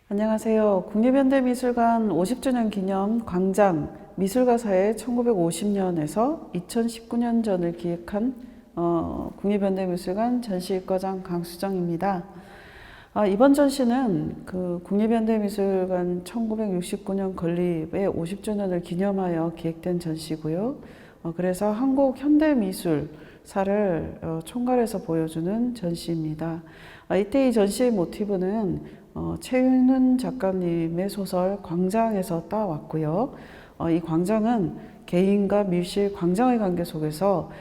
안녕하세요. 국립현대미술관 50주년 기념 광장 미술가사의 1950년에서 2019년 전을 기획한 국립현대미술관 전시과장 강수정입니다. 이번 전시는 국립현대미술관 1969년 건립의 50주년을 기념하여 기획된 전시고요. 그래서 한국 현대미술사를 총괄해서 보여주는 전시입니다. 이때 이 전시의 모티브는 최윤훈 작가님의 소설 광장에서 따왔고요. 이 광장은 개인과 밀실 광장의 관계 속에서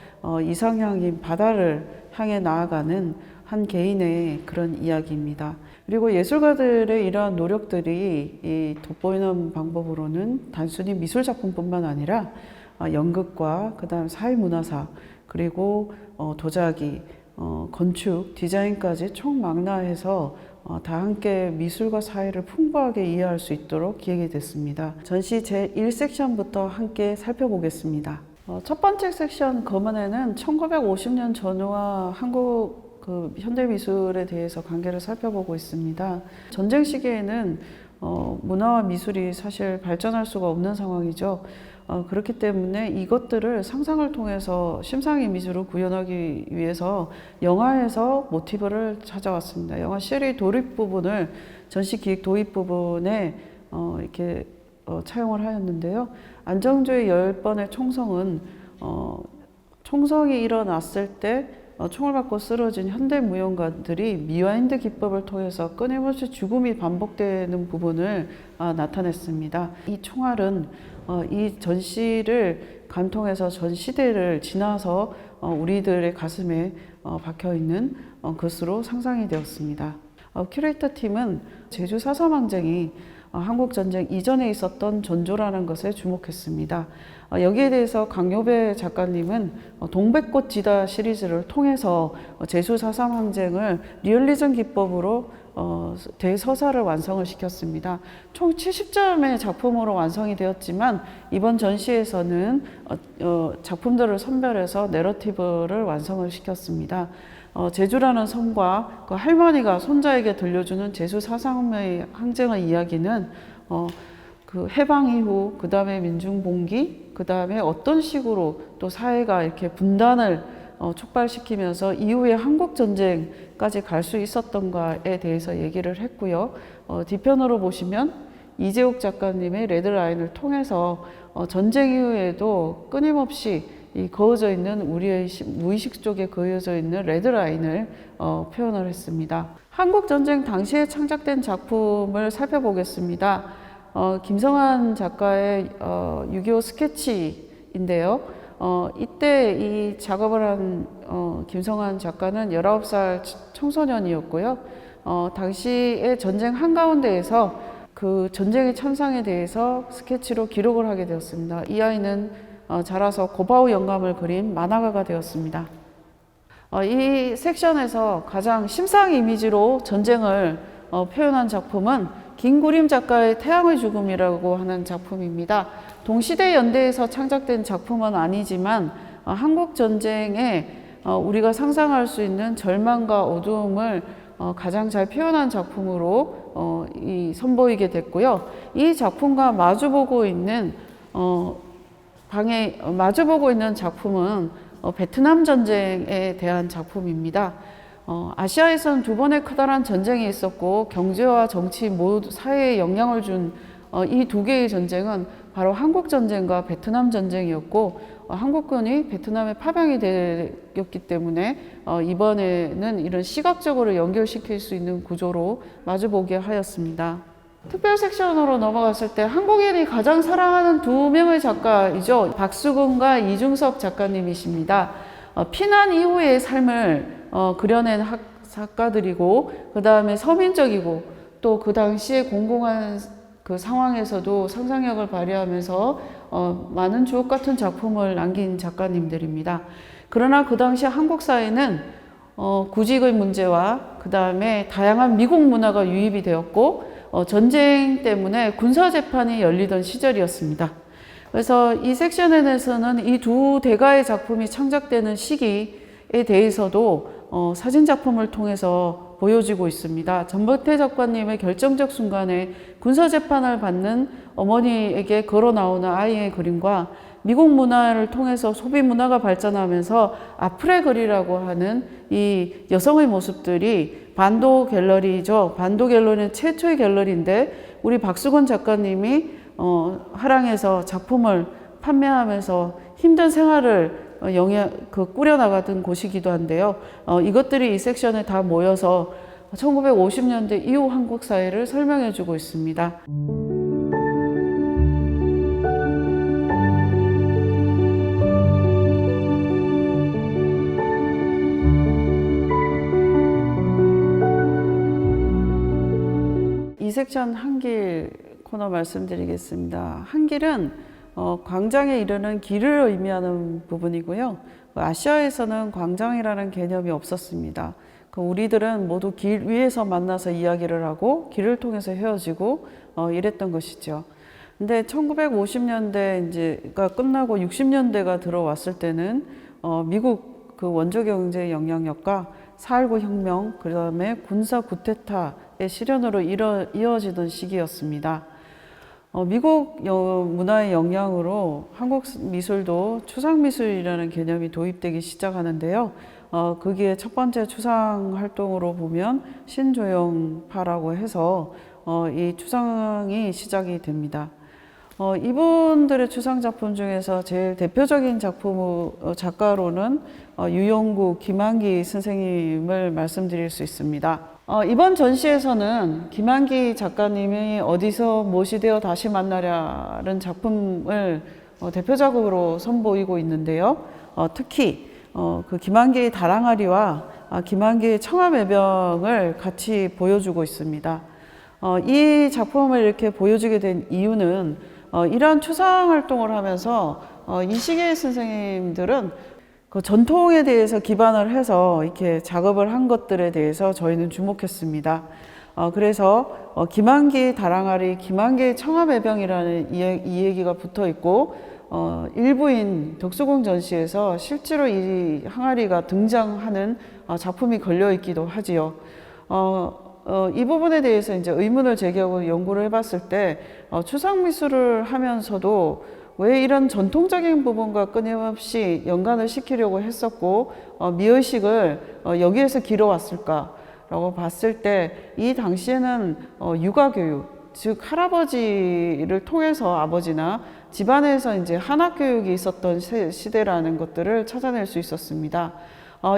이상향인 바다를 향해 나아가는 한 개인의 그런 이야기입니다. 그리고 예술가들의 이러한 노력들이 이 돋보이는 방법으로는 단순히 미술 작품뿐만 아니라 연극과 그다음 사회문화사 그리고 도자기, 건축, 디자인까지 총망라해서 다 함께 미술과 사회를 풍부하게 이해할 수 있도록 기획이 됐습니다. 전시 제1섹션부터 함께 살펴보겠습니다. 첫 번째 섹션 검은에는 1950년 전후와 한국 현대미술에 대해서 관계를 살펴보고 있습니다. 전쟁 시기에는 문화와 미술이 사실 발전할 수가 없는 상황이죠. 그렇기 때문에 이것들을 상상을 통해서 심상 이미지로 구현하기 위해서 영화에서 모티브를 찾아왔습니다. 영화 쉐리 도입 부분을 전시 기획 도입 부분에 이렇게 차용을 하였는데요. 안정주의 10번의 총성은 총성이 일어났을 때 총을 맞고 쓰러진 현대무용가들이 미와인드 기법을 통해서 끊임없이 죽음이 반복되는 부분을 나타냈습니다. 이 총알은 이 전시를 관통해서 전 시대를 지나서 우리들의 가슴에 박혀있는 것으로 상상이 되었습니다. 큐레이터 팀은 제주 4.3 항쟁이 한국전쟁 이전에 있었던 전조라는 것에 주목했습니다. 여기에 대해서 강요배 작가님은 동백꽃 지다 시리즈를 통해서 제주 4.3 항쟁을 리얼리즘 기법으로 대서사를 완성을 시켰습니다. 총 70점의 작품으로 완성이 되었지만 이번 전시에서는 작품들을 선별해서 내러티브를 완성을 시켰습니다. 제주라는 섬과 그 할머니가 손자에게 들려주는 제주 4.3의 항쟁의 이야기는 그 해방 이후 그 다음에 민중봉기 그 다음에 어떤 식으로 또 사회가 이렇게 분단을 촉발시키면서 이후에 한국전쟁까지 갈 수 있었던가에 대해서 얘기를 했고요. 뒤편으로 보시면 이재욱 작가님의 레드라인을 통해서 전쟁 이후에도 끊임없이 이 그어져 있는 우리의 무의식 속에 그어져 있는 레드라인을 표현을 했습니다. 한국전쟁 당시에 창작된 작품을 살펴보겠습니다. 김성환 작가의 6.25 스케치인데요. 이때 이 작업을 한 김성환 작가는 19살 청소년이었고요. 당시에 전쟁 한가운데에서 그 전쟁의 참상에 대해서 스케치로 기록을 하게 되었습니다. 이 아이는 자라서 고바우 영감을 그린 만화가가 되었습니다. 이 섹션에서 가장 심상 이미지로 전쟁을 표현한 작품은 김구림 작가의 태양의 죽음이라고 하는 작품입니다. 동시대 연대에서 창작된 작품은 아니지만 한국 전쟁에 우리가 상상할 수 있는 절망과 어두움을 가장 잘 표현한 작품으로 선보이게 됐고요. 이 작품과 마주보고 있는 작품은 베트남 전쟁에 대한 작품입니다. 아시아에서는 두 번의 커다란 전쟁이 있었고 경제와 정치 모두 사회에 영향을 준 이 두 개의 전쟁은 바로 한국 전쟁과 베트남 전쟁이었고 한국군이 베트남에 파병이 되었기 때문에 이번에는 이런 시각적으로 연결시킬 수 있는 구조로 마주보게 하였습니다. 특별 섹션으로 넘어갔을 때 한국인이 가장 사랑하는 두 명의 작가이죠. 박수근과 이중섭 작가님이십니다. 피난 이후의 삶을 그려낸 작가들이고 그 다음에 서민적이고 또 그 당시에 공공한 그 상황에서도 상상력을 발휘하면서 많은 주옥 같은 작품을 남긴 작가님들입니다. 그러나 그 당시 한국 사회는 구직의 문제와 그 다음에 다양한 미국 문화가 유입이 되었고 전쟁 때문에 군사재판이 열리던 시절이었습니다. 그래서 이 섹션에서는 이 두 대가의 작품이 창작되는 시기에 대해서도 사진작품을 통해서 보여지고 있습니다. 전범태 작가님의 결정적 순간에 군사재판을 받는 어머니에게 걸어 나오는 아이의 그림과 미국 문화를 통해서 소비 문화가 발전하면서 아프레 거리라고 하는 이 여성의 모습들이 반도 갤러리죠. 반도 갤러리는 최초의 갤러리인데 우리 박수건 작가님이 화랑에서 작품을 판매하면서 힘든 생활을 꾸려나가던 곳이기도 한데요. 이것들이 이 섹션에 다 모여서 1950년대 이후 한국 사회를 설명해주고 있습니다. 이 섹션 한길 코너 말씀드리겠습니다. 한길은 광장에 이르는 길을 의미하는 부분이고요. 아시아에서는 광장이라는 개념이 없었습니다. 우리들은 모두 길 위에서 만나서 이야기를 하고 길을 통해서 헤어지고 이랬던 것이죠. 근데 1950년대 이제가 끝나고 60년대가 들어왔을 때는 미국 그 원조 경제 영향력과 4.19 혁명, 그 다음에 군사 쿠데타의 실현으로 이어지던 시기였습니다. 미국 문화의 영향으로 한국 미술도 추상미술이라는 개념이 도입되기 시작하는데요. 거기에 첫 번째 추상 활동으로 보면 신조영파라고 해서 이 추상이 시작이 됩니다. 이분들의 추상 작품 중에서 제일 대표적인 작가로는 유영구, 김한기 선생님을 말씀드릴 수 있습니다. 이번 전시에서는 김한기 작가님이 어디서 무엇이 되어 다시 만나랴는 작품을 대표작으로 선보이고 있는데요. 특히 그 김한기의 다랑아리와 김한기의 청아매병을 같이 보여주고 있습니다. 이 작품을 이렇게 보여주게 된 이유는 이러한 추상 활동을 하면서 이 시기의 선생님들은 그 전통에 대해서 기반을 해서 이렇게 작업을 한 것들에 대해서 저희는 주목했습니다. 그래서 김한기 다랑아리, 김한기 청아매병이라는 이 얘기가 붙어 있고 일부인 덕수궁 전시에서 실제로 이 항아리가 등장하는 작품이 걸려 있기도 하지요. 이 부분에 대해서 이제 의문을 제기하고 연구를 해봤을 때 추상미술을 하면서도 왜 이런 전통적인 부분과 끊임없이 연관을 시키려고 했었고 미의식을 여기에서 길어왔을까라고 봤을 때 이 당시에는 육아교육, 즉 할아버지를 통해서 아버지나 집안에서 이제 한학교육이 있었던 시대라는 것들을 찾아낼 수 있었습니다.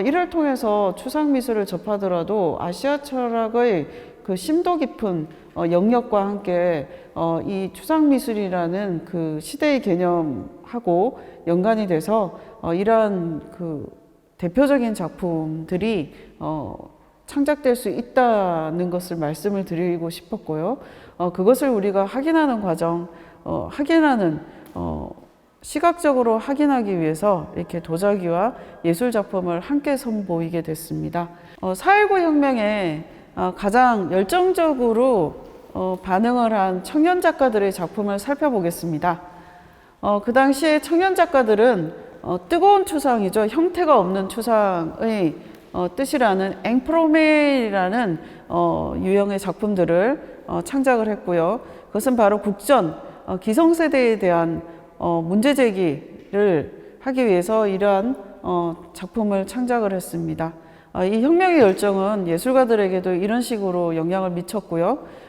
이를 통해서 추상미술을 접하더라도 아시아 철학의 그 심도 깊은 영역과 함께 이 추상미술이라는 그 시대의 개념하고 연관이 돼서 이러한 그 대표적인 작품들이 창작될 수 있다는 것을 말씀을 드리고 싶었고요. 그것을 우리가 확인하는 과정, 시각적으로 확인하기 위해서 이렇게 도자기와 예술작품을 함께 선보이게 됐습니다. 4.19 혁명에 가장 열정적으로 반응을 한 청년 작가들의 작품을 살펴보겠습니다. 그 당시에 청년 작가들은 뜨거운 추상이죠. 형태가 없는 추상의 뜻이라는 앵프로메이라는 유형의 작품들을 창작을 했고요. 그것은 바로 국전, 기성세대에 대한 문제 제기를 하기 위해서 이러한 작품을 창작을 했습니다. 이 혁명의 열정은 예술가들에게도 이런 식으로 영향을 미쳤고요.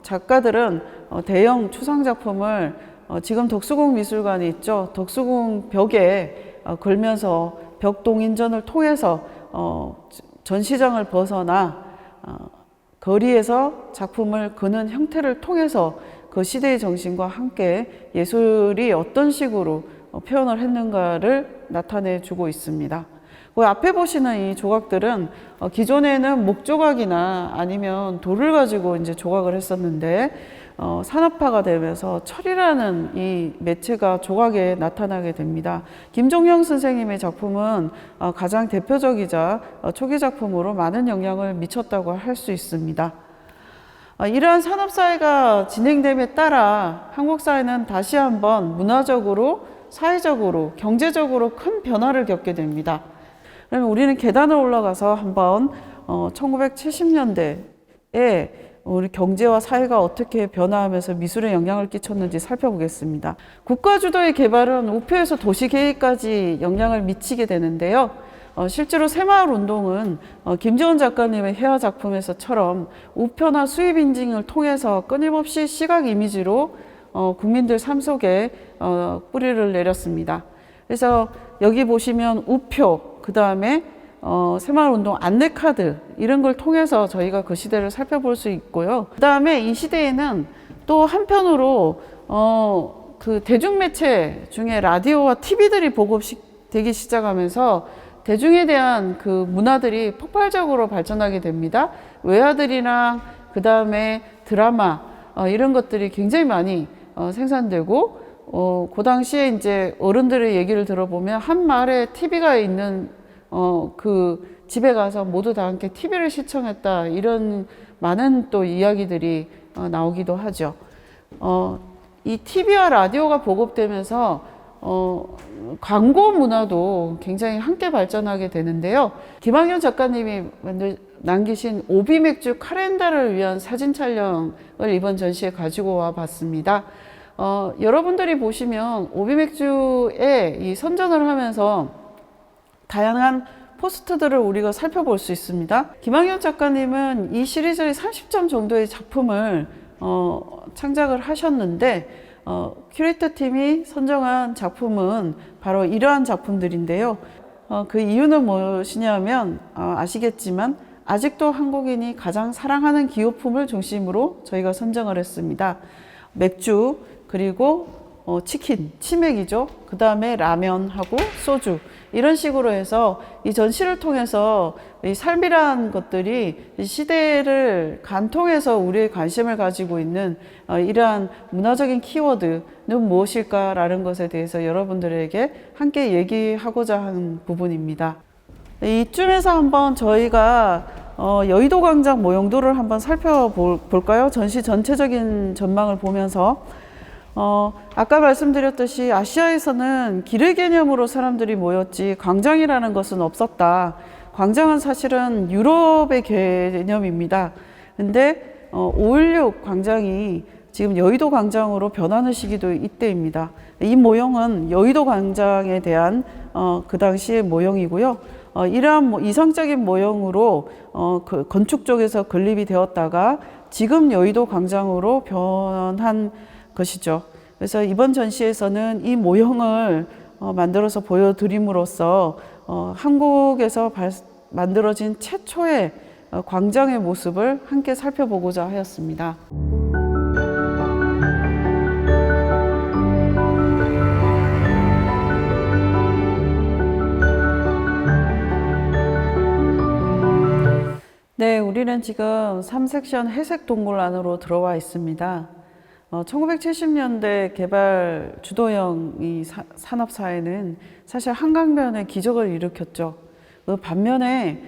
작가들은 대형 추상 작품을 지금 덕수궁 미술관이 있죠. 덕수궁 벽에 걸면서 벽 동인전을 통해서 전시장을 벗어나 거리에서 작품을 그는 형태를 통해서 그 시대의 정신과 함께 예술이 어떤 식으로 표현을 했는가를 나타내 주고 있습니다. 그 앞에 보시는 이 조각들은 기존에는 목조각이나 아니면 돌을 가지고 이제 조각을 했었는데 산업화가 되면서 철이라는 이 매체가 조각에 나타나게 됩니다. 김종영 선생님의 작품은 가장 대표적이자 초기 작품으로 많은 영향을 미쳤다고 할 수 있습니다. 이러한 산업사회가 진행됨에 따라 한국 사회는 다시 한번 문화적으로, 사회적으로, 경제적으로 큰 변화를 겪게 됩니다. 그러면 우리는 계단을 올라가서 한번 1970년대에 우리 경제와 사회가 어떻게 변화하면서 미술에 영향을 끼쳤는지 살펴보겠습니다. 국가 주도의 개발은 우표에서 도시계획까지 영향을 미치게 되는데요. 실제로 새마을 운동은 김지원 작가님의 회화 작품에서처럼 우표나 수입 인증을 통해서 끊임없이 시각 이미지로 국민들 삶 속에 뿌리를 내렸습니다. 그래서 여기 보시면 우표, 그 다음에 새마을운동 안내카드 이런 걸 통해서 저희가 그 시대를 살펴볼 수 있고요. 그 다음에 이 시대에는 또 한편으로 그 대중매체 중에 라디오와 TV들이 보급되기 시작하면서 대중에 대한 그 문화들이 폭발적으로 발전하게 됩니다. 외화들이랑 그 다음에 드라마 이런 것들이 굉장히 많이 생산되고 그 당시에 이제 어른들의 얘기를 들어보면 한 마을에 TV가 있는 그 집에 가서 모두 다 함께 TV를 시청했다 이런 많은 또 이야기들이 나오기도 하죠. 이 TV와 라디오가 보급되면서 광고 문화도 굉장히 함께 발전하게 되는데요. 김학연 작가님이 남기신 오비맥주 카렌다를 위한 사진 촬영을 이번 전시에 가지고 와 봤습니다. 여러분들이 보시면 오비맥주에 이 선전을 하면서 다양한 포스트들을 우리가 살펴볼 수 있습니다. 김학연 작가님은 이 시리즈의 30점 정도의 작품을 창작을 하셨는데 큐레이터 팀이 선정한 작품은 바로 이러한 작품들인데요. 그 이유는 무엇이냐면 아시겠지만 아직도 한국인이 가장 사랑하는 기호품을 중심으로 저희가 선정을 했습니다. 맥주, 그리고 치킨, 치맥이죠. 그 다음에 라면하고 소주 이런 식으로 해서 이 전시를 통해서 이 삶이란 것들이 시대를 간통해서 우리의 관심을 가지고 있는 이러한 문화적인 키워드는 무엇일까라는 것에 대해서 여러분들에게 함께 얘기하고자 하는 부분입니다. 이쯤에서 한번 저희가 여의도 광장 모형도를 한번 살펴볼까요? 전시 전체적인 전망을 보면서 아까 말씀드렸듯이 아시아에서는 길의 개념으로 사람들이 모였지 광장이라는 것은 없었다. 광장은 사실은 유럽의 개념입니다. 근데 5.16 광장이 지금 여의도 광장으로 변하는 시기도 이때입니다. 이 모형은 여의도 광장에 대한 그 당시의 모형이고요. 이러한 이상적인 모형으로 그 건축 쪽에서 건립이 되었다가 지금 여의도 광장으로 변한 것이죠. 그래서 이번 전시에서는 이 모형을 만들어서 보여드림으로써 한국에서 만들어진 최초의 광장의 모습을 함께 살펴보고자 하였습니다. 네, 우리는 지금 3섹션 회색 동굴 안으로 들어와 있습니다. 1970년대 개발 주도형 이 산업사회는 사실 한강변에 기적을 일으켰죠. 그 반면에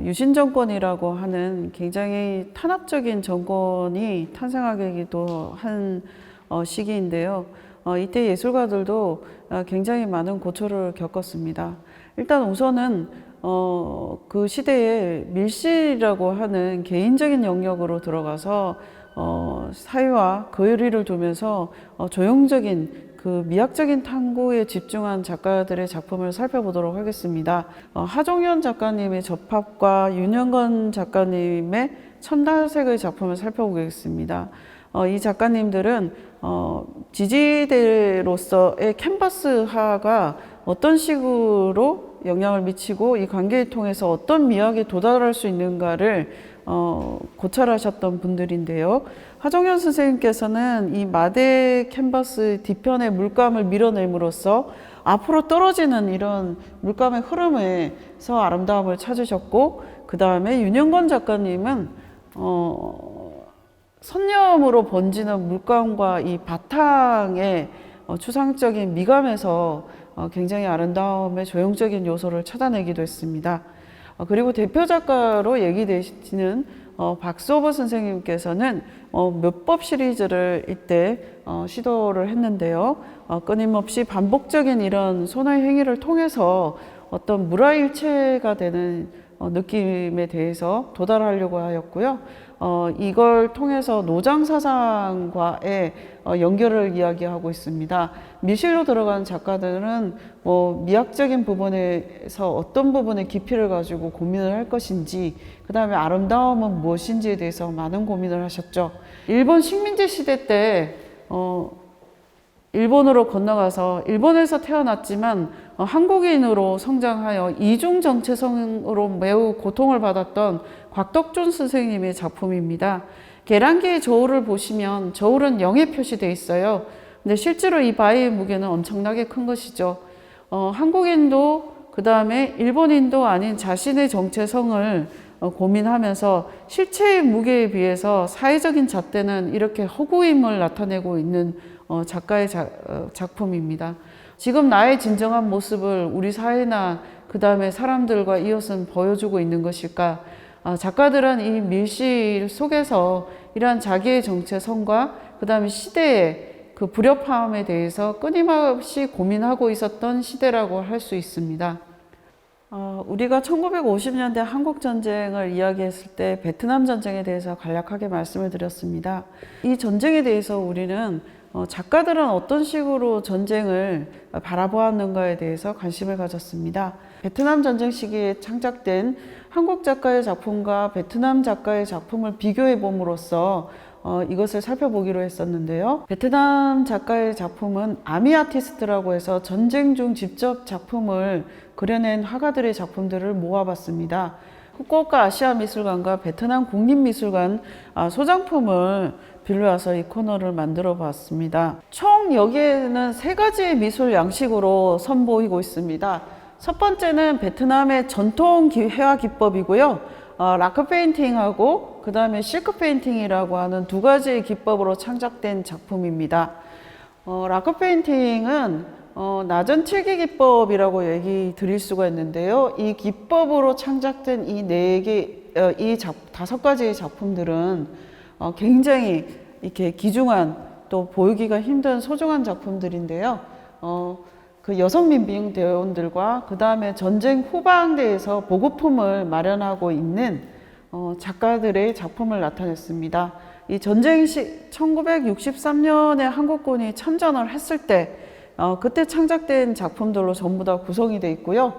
유신 정권이라고 하는 굉장히 탄압적인 정권이 탄생하기도 한 시기인데요. 이때 예술가들도 굉장히 많은 고초를 겪었습니다. 일단 우선은 그 시대에 밀실이라고 하는 개인적인 영역으로 들어가서 사회와 거리를 두면서 조형적인 그 미학적인 탐구에 집중한 작가들의 작품을 살펴보도록 하겠습니다. 하종현 작가님의 접합과 윤영건 작가님의 첨단색의 작품을 살펴보겠습니다. 이 작가님들은 지지대로서의 캔버스화가 어떤 식으로 영향을 미치고 이 관계를 통해서 어떤 미학에 도달할 수 있는가를 고찰하셨던 분들인데요. 하종현 선생님께서는 이 마대 캔버스 뒤편에 물감을 밀어냄으로써 앞으로 떨어지는 이런 물감의 흐름에서 아름다움을 찾으셨고, 그 다음에 윤영건 작가님은 선념으로 번지는 물감과 이 바탕의 추상적인 미감에서 굉장히 아름다움의 조형적인 요소를 찾아내기도 했습니다. 그리고 대표 작가로 얘기되시는 박수호버 선생님께서는 몇법 시리즈를 이때 시도를 했는데요. 끊임없이 반복적인 이런 손의 행위를 통해서 어떤 물화일체가 되는 느낌에 대해서 도달하려고 하였고요. 이걸 통해서 노장사상과의 연결을 이야기하고 있습니다. 미실로 들어간 작가들은 미학적인 부분에서 어떤 부분의 깊이를 가지고 고민을 할 것인지, 그 다음에 아름다움은 무엇인지에 대해서 많은 고민을 하셨죠. 일본 식민지 시대 때 일본으로 건너가서 일본에서 태어났지만 한국인으로 성장하여 이중 정체성으로 매우 고통을 받았던 곽덕준 선생님의 작품입니다. 계란기의 저울을 보시면 저울은 0에 표시되어 있어요. 근데 실제로 이 바위의 무게는 엄청나게 큰 것이죠. 한국인도 그 다음에 일본인도 아닌 자신의 정체성을 고민하면서 실체의 무게에 비해서 사회적인 잣대는 이렇게 허구임을 나타내고 있는 작가의 작품입니다. 지금 나의 진정한 모습을 우리 사회나 그 다음에 사람들과 이웃은 보여주고 있는 것일까? 작가들은 이 밀실 속에서 이러한 자기의 정체성과 그 다음에 시대의 그 불협화음에 대해서 끊임없이 고민하고 있었던 시대라고 할 수 있습니다. 우리가 1950년대 한국전쟁을 이야기했을 때 베트남 전쟁에 대해서 간략하게 말씀을 드렸습니다. 이 전쟁에 대해서 우리는 작가들은 어떤 식으로 전쟁을 바라보았는가에 대해서 관심을 가졌습니다. 베트남 전쟁 시기에 창작된 한국 작가의 작품과 베트남 작가의 작품을 비교해 봄으로써 이것을 살펴보기로 했었는데요. 베트남 작가의 작품은 아미 아티스트라고 해서 전쟁 중 직접 작품을 그려낸 화가들의 작품들을 모아봤습니다. 후쿠오카 아시아미술관과 베트남 국립미술관 소장품을 빌려와서 이 코너를 만들어 봤습니다. 총 여기에는 3가지의 미술 양식으로 선보이고 있습니다. 첫 번째는 베트남의 전통 회화 기법이고요. 라크 페인팅하고 그 다음에 실크 페인팅이라고 하는 2가지의 기법으로 창작된 작품입니다. 라크 페인팅은 낮은 칠기 기법이라고 얘기 드릴 수가 있는데요. 이 기법으로 창작된 이 5가지의 작품들은 굉장히 이렇게 귀중한, 또 보이기가 힘든 소중한 작품들인데요. 그 여성민兵대원들과 그 다음에 전쟁 후방대에서 보급품을 마련하고 있는 작가들의 작품을 나타냈습니다. 이 전쟁 시 1963년에 한국군이 참전을 했을 때 그때 창작된 작품들로 전부 다 구성이 되어 있고요.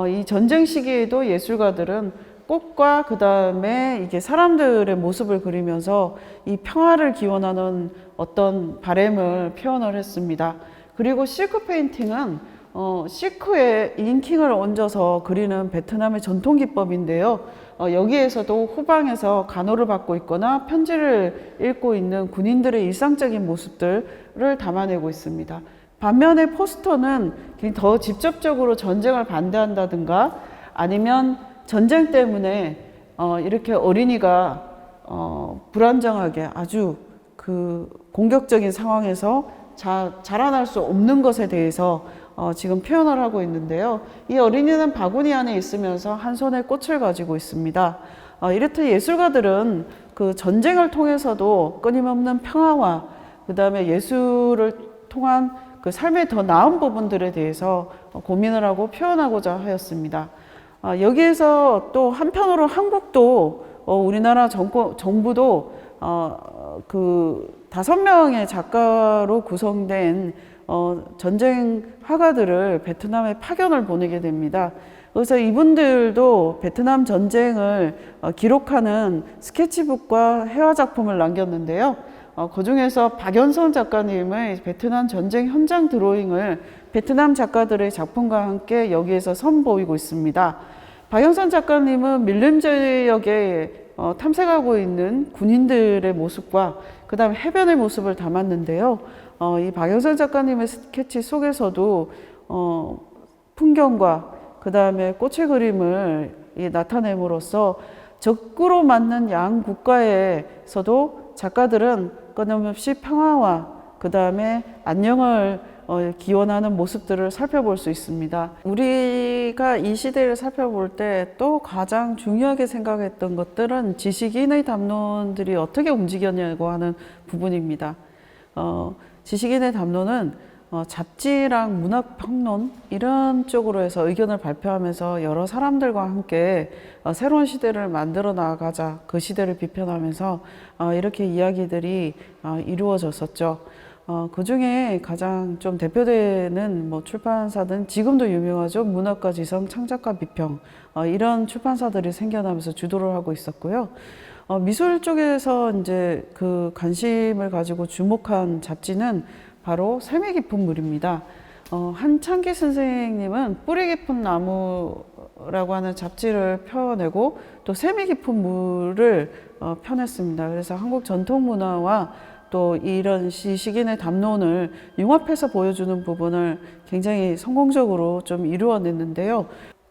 이 전쟁 시기에도 예술가들은 꽃과 그 다음에 이게 사람들의 모습을 그리면서 이 평화를 기원하는 어떤 바램을 표현을 했습니다. 그리고 실크 페인팅은 실크에 잉킹을 얹어서 그리는 베트남의 전통 기법인데요. 여기에서도 후방에서 간호를 받고 있거나 편지를 읽고 있는 군인들의 일상적인 모습들을 담아내고 있습니다. 반면에 포스터는 더 직접적으로 전쟁을 반대한다든가 아니면 전쟁 때문에 이렇게 어린이가 불안정하게 아주 그 공격적인 상황에서 자라날 수 없는 것에 대해서 지금 표현을 하고 있는데요. 이 어린이는 바구니 안에 있으면서 한 손에 꽃을 가지고 있습니다. 이렇듯 예술가들은 그 전쟁을 통해서도 끊임없는 평화와 그 다음에 예술을 통한 그 삶의 더 나은 부분들에 대해서 고민을 하고 표현하고자 하였습니다. 여기에서 또 한편으로 한국도 우리나라 정부도 그 5명의 작가로 구성된 전쟁 화가들을 베트남에 파견을 보내게 됩니다. 그래서 이분들도 베트남 전쟁을 기록하는 스케치북과 회화 작품을 남겼는데요. 그 중에서 박연선 작가님의 베트남 전쟁 현장 드로잉을 베트남 작가들의 작품과 함께 여기에서 선보이고 있습니다. 박연선 작가님은 밀림 지역에 탐색하고 있는 군인들의 모습과 그 다음에 해변의 모습을 담았는데요. 이 박연선 작가님의 스케치 속에서도 풍경과 그 다음에 꽃의 그림을 나타냄으로써 적구로 맞는 양 국가에서도 작가들은 끊임없이 평화와 그 다음에 안녕을 기원하는 모습들을 살펴볼 수 있습니다. 우리가 이 시대를 살펴볼 때 또 가장 중요하게 생각했던 것들은 지식인의 담론들이 어떻게 움직였냐고 하는 부분입니다. 지식인의 담론은 잡지랑 문학평론 이런 쪽으로 해서 의견을 발표하면서 여러 사람들과 함께 새로운 시대를 만들어 나가자, 그 시대를 비판하면서 이렇게 이야기들이 이루어졌었죠. 그 중에 가장 좀 대표되는 출판사는 지금도 유명하죠. 문학과 지성, 창작과 비평 이런 출판사들이 생겨나면서 주도를 하고 있었고요. 미술 쪽에서 이제 그 관심을 가지고 주목한 잡지는 바로 삶의 깊은 물입니다. 한창기 선생님은 뿌리 깊은 나무라고 하는 잡지를 펴내고 또 샘이 깊은 물을 펴냈습니다. 그래서 한국 전통 문화와 또 이런 시기의 담론을 융합해서 보여주는 부분을 굉장히 성공적으로 좀 이루어냈는데요.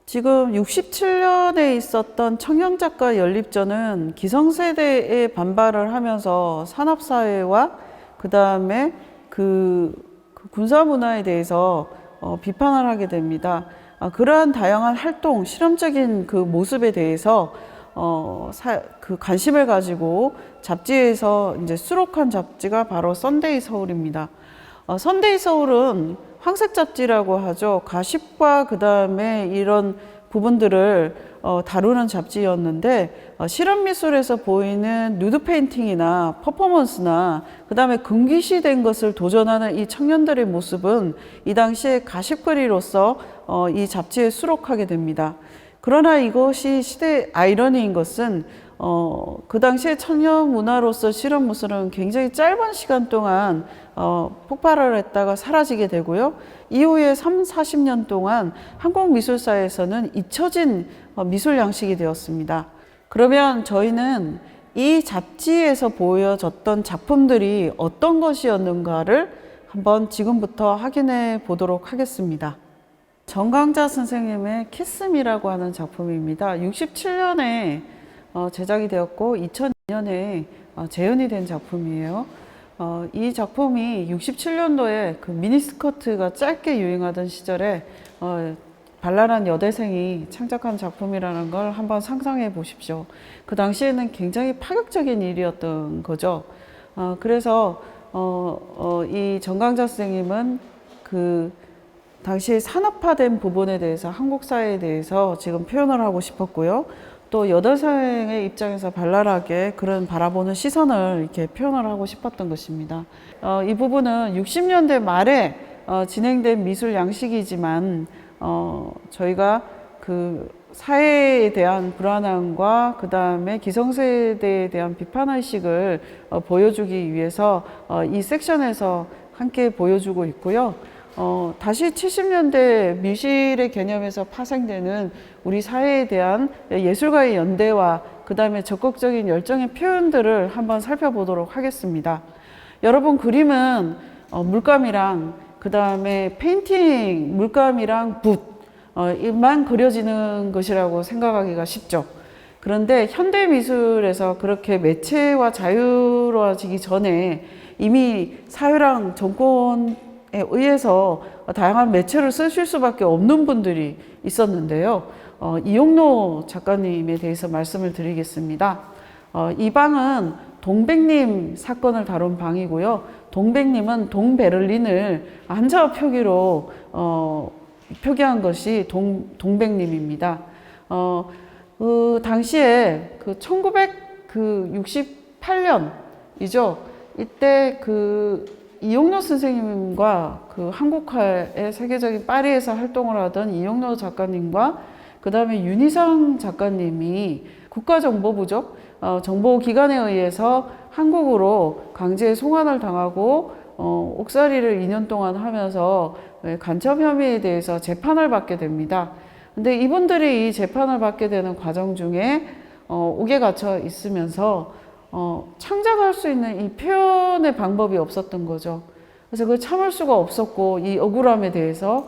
지금 67년에 있었던 청년작가 연립전은 기성세대에 반발을 하면서 산업사회와 그 다음에 그 군사문화에 대해서 비판을 하게 됩니다. 그러한 다양한 활동, 실험적인 그 모습에 대해서 그 관심을 가지고 잡지에서 이제 수록한 잡지가 바로 썬데이 서울입니다. 썬데이 서울은 황색 잡지라고 하죠. 가십과 그 다음에 이런 부분들을 다루는 잡지였는데 실험미술에서 보이는 누드 페인팅이나 퍼포먼스나 그 다음에 금기시된 것을 도전하는 이 청년들의 모습은 이 당시에 가십거리로서 이 잡지에 수록하게 됩니다. 그러나 이것이 시대의 아이러니인 것은 그 당시에 청년 문화로서 실험 미술은 굉장히 짧은 시간 동안 폭발을 했다가 사라지게 되고요. 이후에 40년 동안 한국 미술사에서는 잊혀진 미술 양식이 되었습니다. 그러면 저희는 이 잡지에서 보여졌던 작품들이 어떤 것이었는가를 한번 지금부터 확인해 보도록 하겠습니다. 정강자 선생님의 키스미라고 하는 작품입니다. 67년에 제작이 되었고 2002년에 재현이 된 작품이에요. 이 작품이 67년도에 그 미니스커트가 짧게 유행하던 시절에 발랄한 여대생이 창작한 작품이라는 걸 한번 상상해 보십시오. 그 당시에는 굉장히 파격적인 일이었던 거죠. 그래서 이 정강자 선생님은 그 당시 산업화된 부분에 대해서 한국 사회에 대해서 지금 표현을 하고 싶었고요. 또 여대생의 입장에서 발랄하게 그런 바라보는 시선을 이렇게 표현을 하고 싶었던 것입니다. 이 부분은 60년대 말에 진행된 미술 양식이지만 저희가 그 사회에 대한 불안함과 그 다음에 기성세대에 대한 비판의식을 보여주기 위해서 이 섹션에서 함께 보여주고 있고요. 다시 70년대 미술의 개념에서 파생되는 우리 사회에 대한 예술가의 연대와 그 다음에 적극적인 열정의 표현들을 한번 살펴보도록 하겠습니다. 여러분, 그림은 물감이랑 그 다음에 페인팅, 물감이랑 붓만 그려지는 것이라고 생각하기가 쉽죠. 그런데 현대 미술에서 그렇게 매체와 자유로워지기 전에 이미 사회랑 정권에 의해서 다양한 매체를 쓰실 수밖에 없는 분들이 있었는데요. 이용노 작가님에 대해서 말씀을 드리겠습니다. 이 방은 동백님 사건을 다룬 방이고요. 동백님은 동베를린을 한자어 표기로 표기한 것이 동백님입니다. 그 당시에 그 1968년이죠. 이때 그 이용노 선생님과 그 한국화의 세계적인 파리에서 활동을 하던 이용노 작가님과 그 다음에 윤희상 작가님이 국가정보부죠. 정보기관에 의해서 한국으로 강제 송환을 당하고 옥살이를 2년 동안 하면서 간첩 혐의에 대해서 재판을 받게 됩니다. 근데 이분들이 이 재판을 받게 되는 과정 중에 옥에 갇혀 있으면서 창작할 수 있는 이 표현의 방법이 없었던 거죠. 그래서 그걸 참을 수가 없었고 이 억울함에 대해서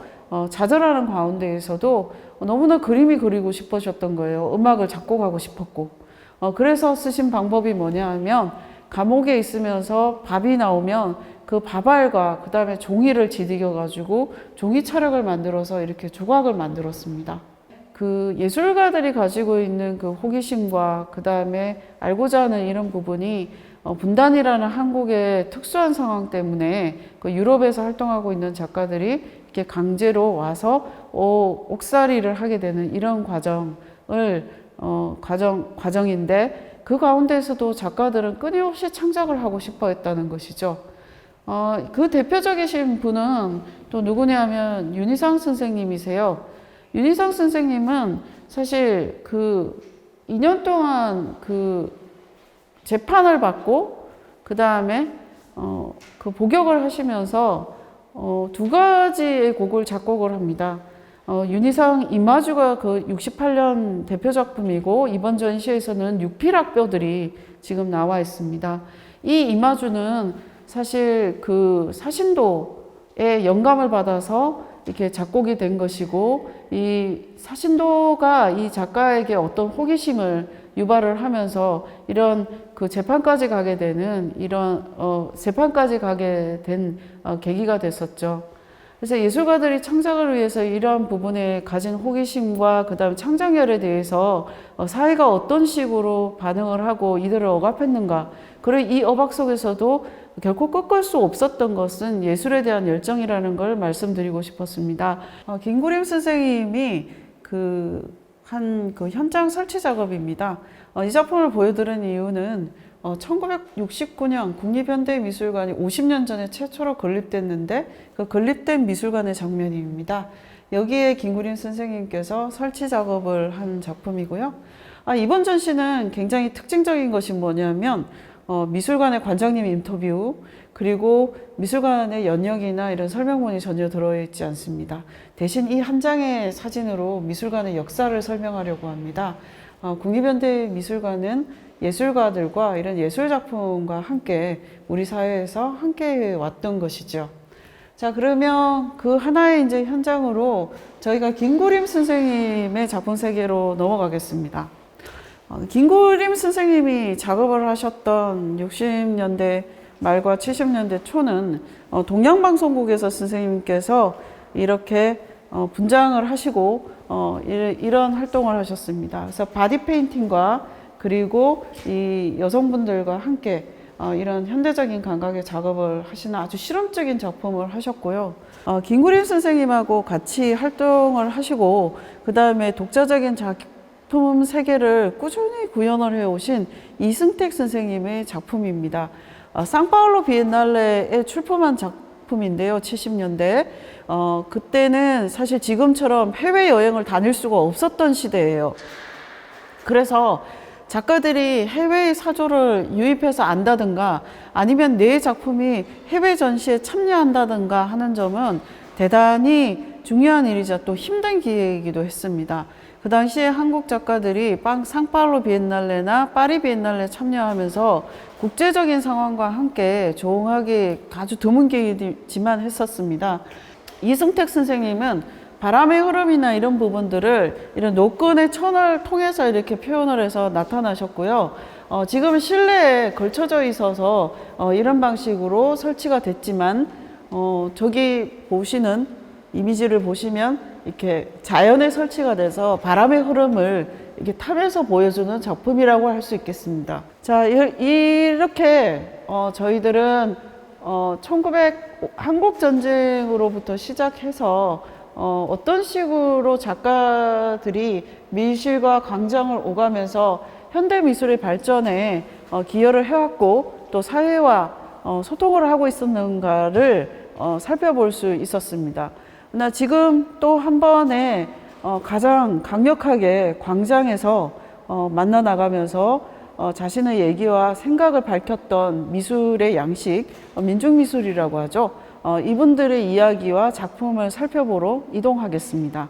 좌절하는 가운데에서도 너무나 그림이 그리고 싶으셨던 거예요. 음악을 작곡하고 싶었고. 그래서 쓰신 방법이 뭐냐 하면 감옥에 있으면서 밥이 나오면 그 밥알과 그 다음에 종이를 지디겨 가지고 종이 차력을 만들어서 이렇게 조각을 만들었습니다. 그 예술가들이 가지고 있는 그 호기심과 그 다음에 알고자 하는 이런 부분이 분단이라는 한국의 특수한 상황 때문에 그 유럽에서 활동하고 있는 작가들이 이렇게 강제로 와서 옥살이를 하게 되는 이런 과정인데, 그 가운데에서도 작가들은 끊임없이 창작을 하고 싶어 했다는 것이죠. 그 대표적이신 분은 또 누구냐 하면 윤희상 선생님이세요. 윤희상 선생님은 사실 그 2년 동안 그 재판을 받고 그 다음에 그 복역을 하시면서 두 가지의 곡을 작곡을 합니다. 윤희상 이마주가 그 68년 대표 작품이고, 이번 전시에서는 육필학뼈들이 지금 나와 있습니다. 이 이마주는 사실 그 사신도의 영감을 받아서 이렇게 작곡이 된 것이고, 이 사신도가 이 작가에게 어떤 호기심을 유발을 하면서 이런 그 재판까지 가게 되는 재판까지 가게 된 계기가 됐었죠. 그래서 예술가들이 창작을 위해서 이러한 부분에 가진 호기심과 그 다음에 창작열에 대해서 사회가 어떤 식으로 반응을 하고 이들을 억압했는가, 그리고 이 억압 속에서도 결코 꺾을 수 없었던 것은 예술에 대한 열정이라는 걸 말씀드리고 싶었습니다. 김구림 선생님이 한 현장 설치 작업입니다. 이 작품을 보여드린 이유는 1969년 국립현대미술관이 50년 전에 최초로 건립됐는데, 그 건립된 미술관의 장면입니다. 여기에 김구림 선생님께서 설치 작업을 한 작품이고요. 이번 전시는 굉장히 특징적인 것이 뭐냐면 미술관의 관장님 인터뷰, 그리고 미술관의 연역이나 이런 설명문이 전혀 들어있지 않습니다. 대신 이 한 장의 사진으로 미술관의 역사를 설명하려고 합니다. 국립현대미술관은 예술가들과 이런 예술작품과 함께 우리 사회에서 함께 왔던 것이죠. 자, 그러면 그 하나의 이제 현장으로 저희가 김구림 선생님의 작품 세계로 넘어가겠습니다. 김구림 선생님이 작업을 하셨던 60년대 말과 70년대 초는 동양방송국에서 선생님께서 이렇게 분장을 하시고 이런 활동을 하셨습니다. 그래서 바디 페인팅과 그리고 이 여성분들과 함께 이런 현대적인 감각의 작업을 하시는 아주 실험적인 작품을 하셨고요. 김구림 선생님하고 같이 활동을 하시고, 그 다음에 독자적인 작품 세계를 꾸준히 구현을 해오신 이승택 선생님의 작품입니다. 상파울로 비엔날레에 출품한 작품인데요, 70년대. 그때는 사실 지금처럼 해외여행을 다닐 수가 없었던 시대예요. 그래서 작가들이 해외의 사조를 유입해서 안다든가 아니면 내 작품이 해외 전시에 참여한다든가 하는 점은 대단히 중요한 일이자 또 힘든 기회이기도 했습니다. 그 당시에 한국 작가들이 상파울로 비엔날레나 파리 비엔날레에 참여하면서 국제적인 상황과 함께 조응하기 아주 드문 기회지만 했었습니다. 이승택 선생님은 바람의 흐름이나 이런 부분들을 이런 노끈의 천을 통해서 이렇게 표현을 해서 나타나셨고요. 지금은 실내에 걸쳐져 있어서 이런 방식으로 설치가 됐지만, 저기 보시는 이미지를 보시면 이렇게 자연에 설치가 돼서 바람의 흐름을 이렇게 타면서 보여주는 작품이라고 할 수 있겠습니다. 자, 이렇게 저희들은 한국전쟁으로부터 시작해서 어떤 식으로 작가들이 미술과 광장을 오가면서 현대미술의 발전에 기여를 해왔고, 또 사회와 소통을 하고 있었는가를 살펴볼 수 있었습니다. 그러나 지금 또 한 번에 가장 강력하게 광장에서 만나 나가면서 자신의 얘기와 생각을 밝혔던 미술의 양식, 민중미술이라고 하죠. 이분들의 이야기와 작품을 살펴보러 이동하겠습니다.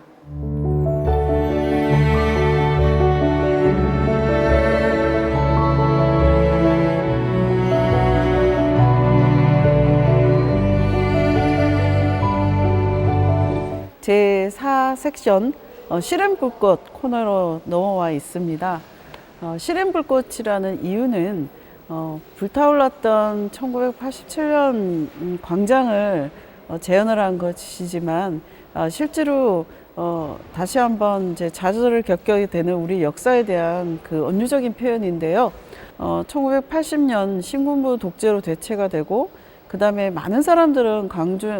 제4섹션 시름불꽃 코너로 넘어와 있습니다. 시름불꽃이라는 이유는 불타올랐던 1987년 광장을 재현을 한 것이지만, 실제로 다시 한번 이제 좌절을 겪게 되는 우리 역사에 대한 그 은유적인 표현인데요. 1980년 신군부 독재로 대체가 되고 그 다음에 많은 사람들은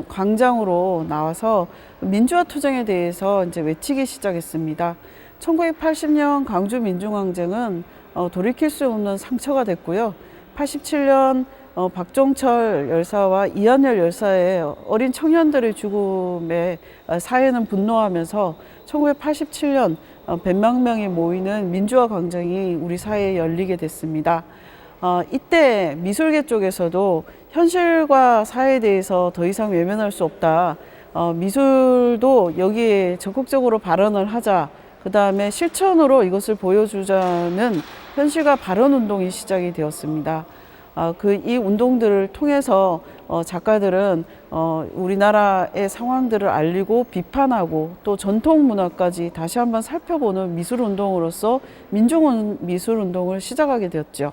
광장으로 나와서 민주화 투쟁에 대해서 이제 외치기 시작했습니다. 1980년 광주 민중항쟁은 돌이킬 수 없는 상처가 됐고요. 87년 박종철 열사와 이한열 열사의 어린 청년들의 죽음에 사회는 분노하면서 1987년 100만 명이 모이는 민주화 광장이 우리 사회에 열리게 됐습니다. 이때 미술계 쪽에서도 현실과 사회에 대해서 더 이상 외면할 수 없다. 미술도 여기에 적극적으로 발언을 하자. 그 다음에 실천으로 이것을 보여주자는 현실과 발언 운동이 시작이 되었습니다. 이 운동들을 통해서 작가들은 우리나라의 상황들을 알리고 비판하고 또 전통 문화까지 다시 한번 살펴보는 미술 운동으로서 민중 미술 운동을 시작하게 되었죠.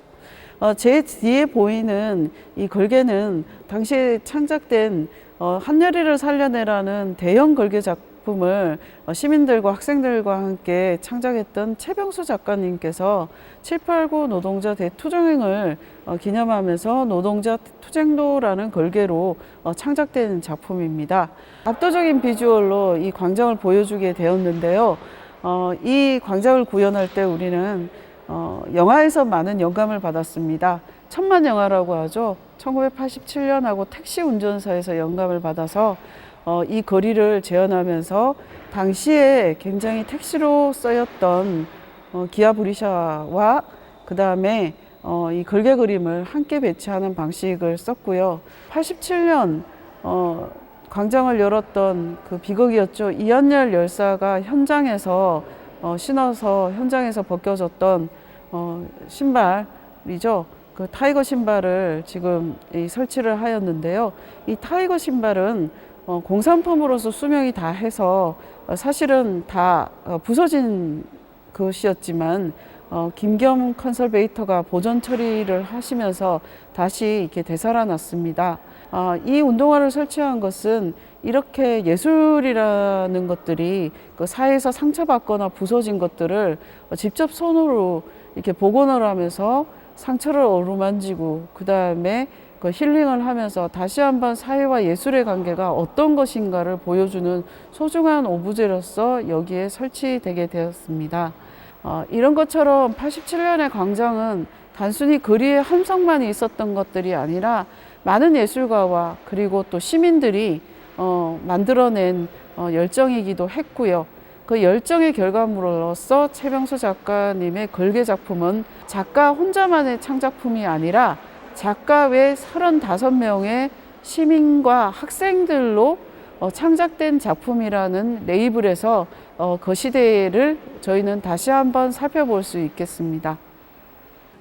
제 뒤에 보이는 이 걸개는 당시에 창작된 한여리를 살려내라는 대형 걸개 작품을 시민들과 학생들과 함께 창작했던 최병수 작가님께서 789 노동자 대투쟁을 기념하면서 노동자 투쟁도라는 걸개로 창작된 작품입니다. 압도적인 비주얼로 이 광장을 보여주게 되었는데요. 이 광장을 구현할 때 우리는 영화에서 많은 영감을 받았습니다. 천만 영화라고 하죠. 1987년하고 택시 운전사에서 영감을 받아서 이 거리를 재현하면서 당시에 굉장히 택시로 쓰였던 기아 브리샤와 그 다음에 이 걸개 그림을 함께 배치하는 방식을 썼고요. 87년 광장을 열었던 그 비극이었죠. 이한열 열사가 현장에서 신어서 현장에서 벗겨졌던 신발이죠. 그 타이거 신발을 지금 설치를 하였는데요. 이 타이거 신발은 공산품으로서 수명이 다 해서 사실은 다 부서진 것이었지만 김겸 컨설베이터가 보존 처리를 하시면서 다시 이렇게 되살아났습니다. 이 운동화를 설치한 것은 이렇게 예술이라는 것들이 그 사회에서 상처받거나 부서진 것들을 직접 손으로 이렇게 복원을 하면서 상처를 어루만지고 그 다음에 그 힐링을 하면서 다시 한번 사회와 예술의 관계가 어떤 것인가를 보여주는 소중한 오브제로서 여기에 설치되게 되었습니다. 이런 것처럼 87년의 광장은 단순히 거리에 함성만이 있었던 것들이 아니라 많은 예술가와 그리고 또 시민들이 만들어낸 열정이기도 했고요. 그 열정의 결과물로서 최병수 작가님의 걸개 작품은 작가 혼자만의 창작품이 아니라 작가 외 35명의 시민과 학생들로 창작된 작품이라는 레이블에서 그 시대를 저희는 다시 한번 살펴볼 수 있겠습니다.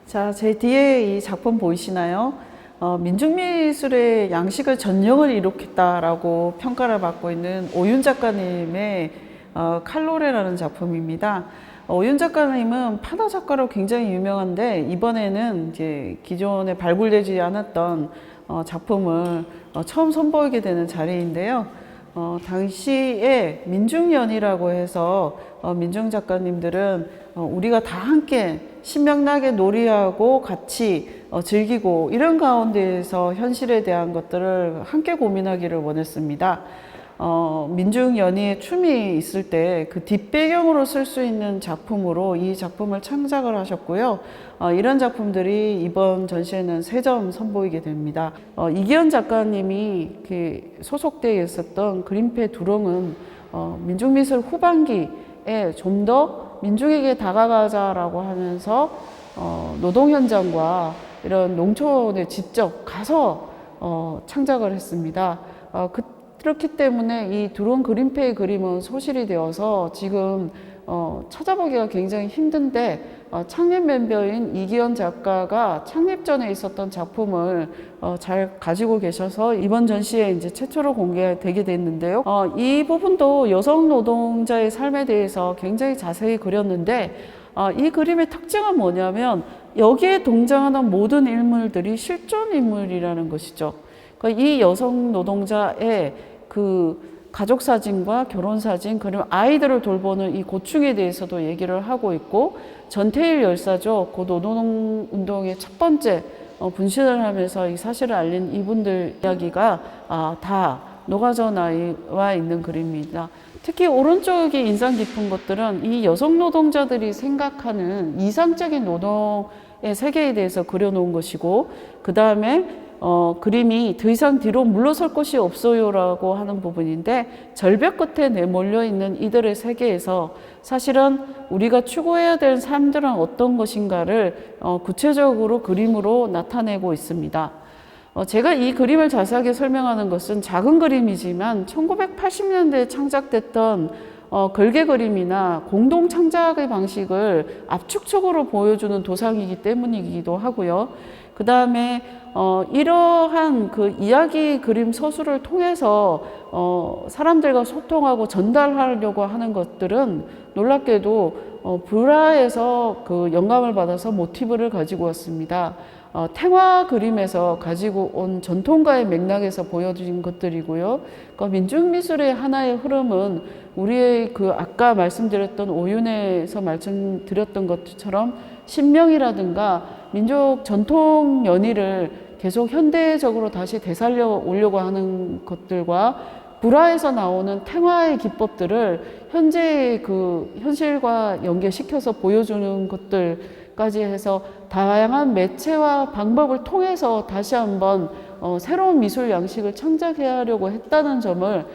자, 제 뒤에 이 작품 보이시나요? 민중미술의 양식을 전형을 이룩했다라고 평가를 받고 있는 오윤 작가님의 칼로레라는 작품입니다. 오윤 작가님은 판화 작가로 굉장히 유명한데 이번에는 이제 기존에 발굴되지 않았던 작품을 처음 선보이게 되는 자리인데요. 당시에 민중연이라고 해서 민중 작가님들은 우리가 다 함께 신명나게 놀이하고 같이 즐기고 이런 가운데에서 현실에 대한 것들을 함께 고민하기를 원했습니다. 민중연희의 춤이 있을 때 그 뒷배경으로 쓸 수 있는 작품으로 이 작품을 창작을 하셨고요. 이런 작품들이 이번 전시회는 3점 선보이게 됩니다. 이기현 작가님이 소속되어 있었던 그림패 두렁은 민중미술 후반기에 좀 더 민중에게 다가가자라고 하면서 노동 현장과 이런 농촌에 직접 가서 창작을 했습니다. 그렇기 때문에 이 두런 그림패의 그림은 소실이 되어서 지금 찾아보기가 굉장히 힘든데 창립 멤버인 이기현 작가가 창립 전에 있었던 작품을 잘 가지고 계셔서 이번 전시에 이제 최초로 공개되게 됐는데요. 이 부분도 여성 노동자의 삶에 대해서 굉장히 자세히 그렸는데 이 그림의 특징은 뭐냐면 여기에 등장하는 모든 인물들이 실존 인물이라는 것이죠. 이 여성 노동자의 그 가족 사진과 결혼 사진, 그리고 아이들을 돌보는 이 고충에 대해서도 얘기를 하고 있고, 전태일 열사죠. 그 노동운동의 첫 번째 분신을 하면서 이 사실을 알린 이분들 이야기가 다 녹아져 나와 있는 글입니다. 특히 오른쪽이 인상 깊은 것들은 이 여성 노동자들이 생각하는 이상적인 노동의 세계에 대해서 그려놓은 것이고, 그 다음에 그림이 더 이상 뒤로 물러설 곳이 없어요라고 하는 부분인데, 절벽 끝에 내몰려 있는 이들의 세계에서 사실은 우리가 추구해야 될 삶들은 어떤 것인가를 구체적으로 그림으로 나타내고 있습니다. 제가 이 그림을 자세하게 설명하는 것은 작은 그림이지만 1980년대에 창작됐던 걸개 그림이나 공동 창작의 방식을 압축적으로 보여주는 도상이기 때문이기도 하고요. 그 다음에 이러한 그 이야기 그림 서술을 통해서 사람들과 소통하고 전달하려고 하는 것들은 놀랍게도 불화에서 그 영감을 받아서 모티브를 가지고 왔습니다. 탱화 그림에서 가지고 온 전통가의 맥락에서 보여진 것들이고요. 그 민중미술의 하나의 흐름은 우리의 그 아까 말씀드렸던 오윤회에서 말씀드렸던 것처럼 신명이라든가 민족 전통 연희를 계속 현대적으로 다시 되살려 오려고 하는 것들과 불화에서 나오는 탱화의 기법들을 현재의 그 현실과 연계시켜서 보여주는 것들까지 해서 다양한 매체와 방법을 통해서 다시 한번 새로운 미술 양식을 창작해야 하려고 했다는 점을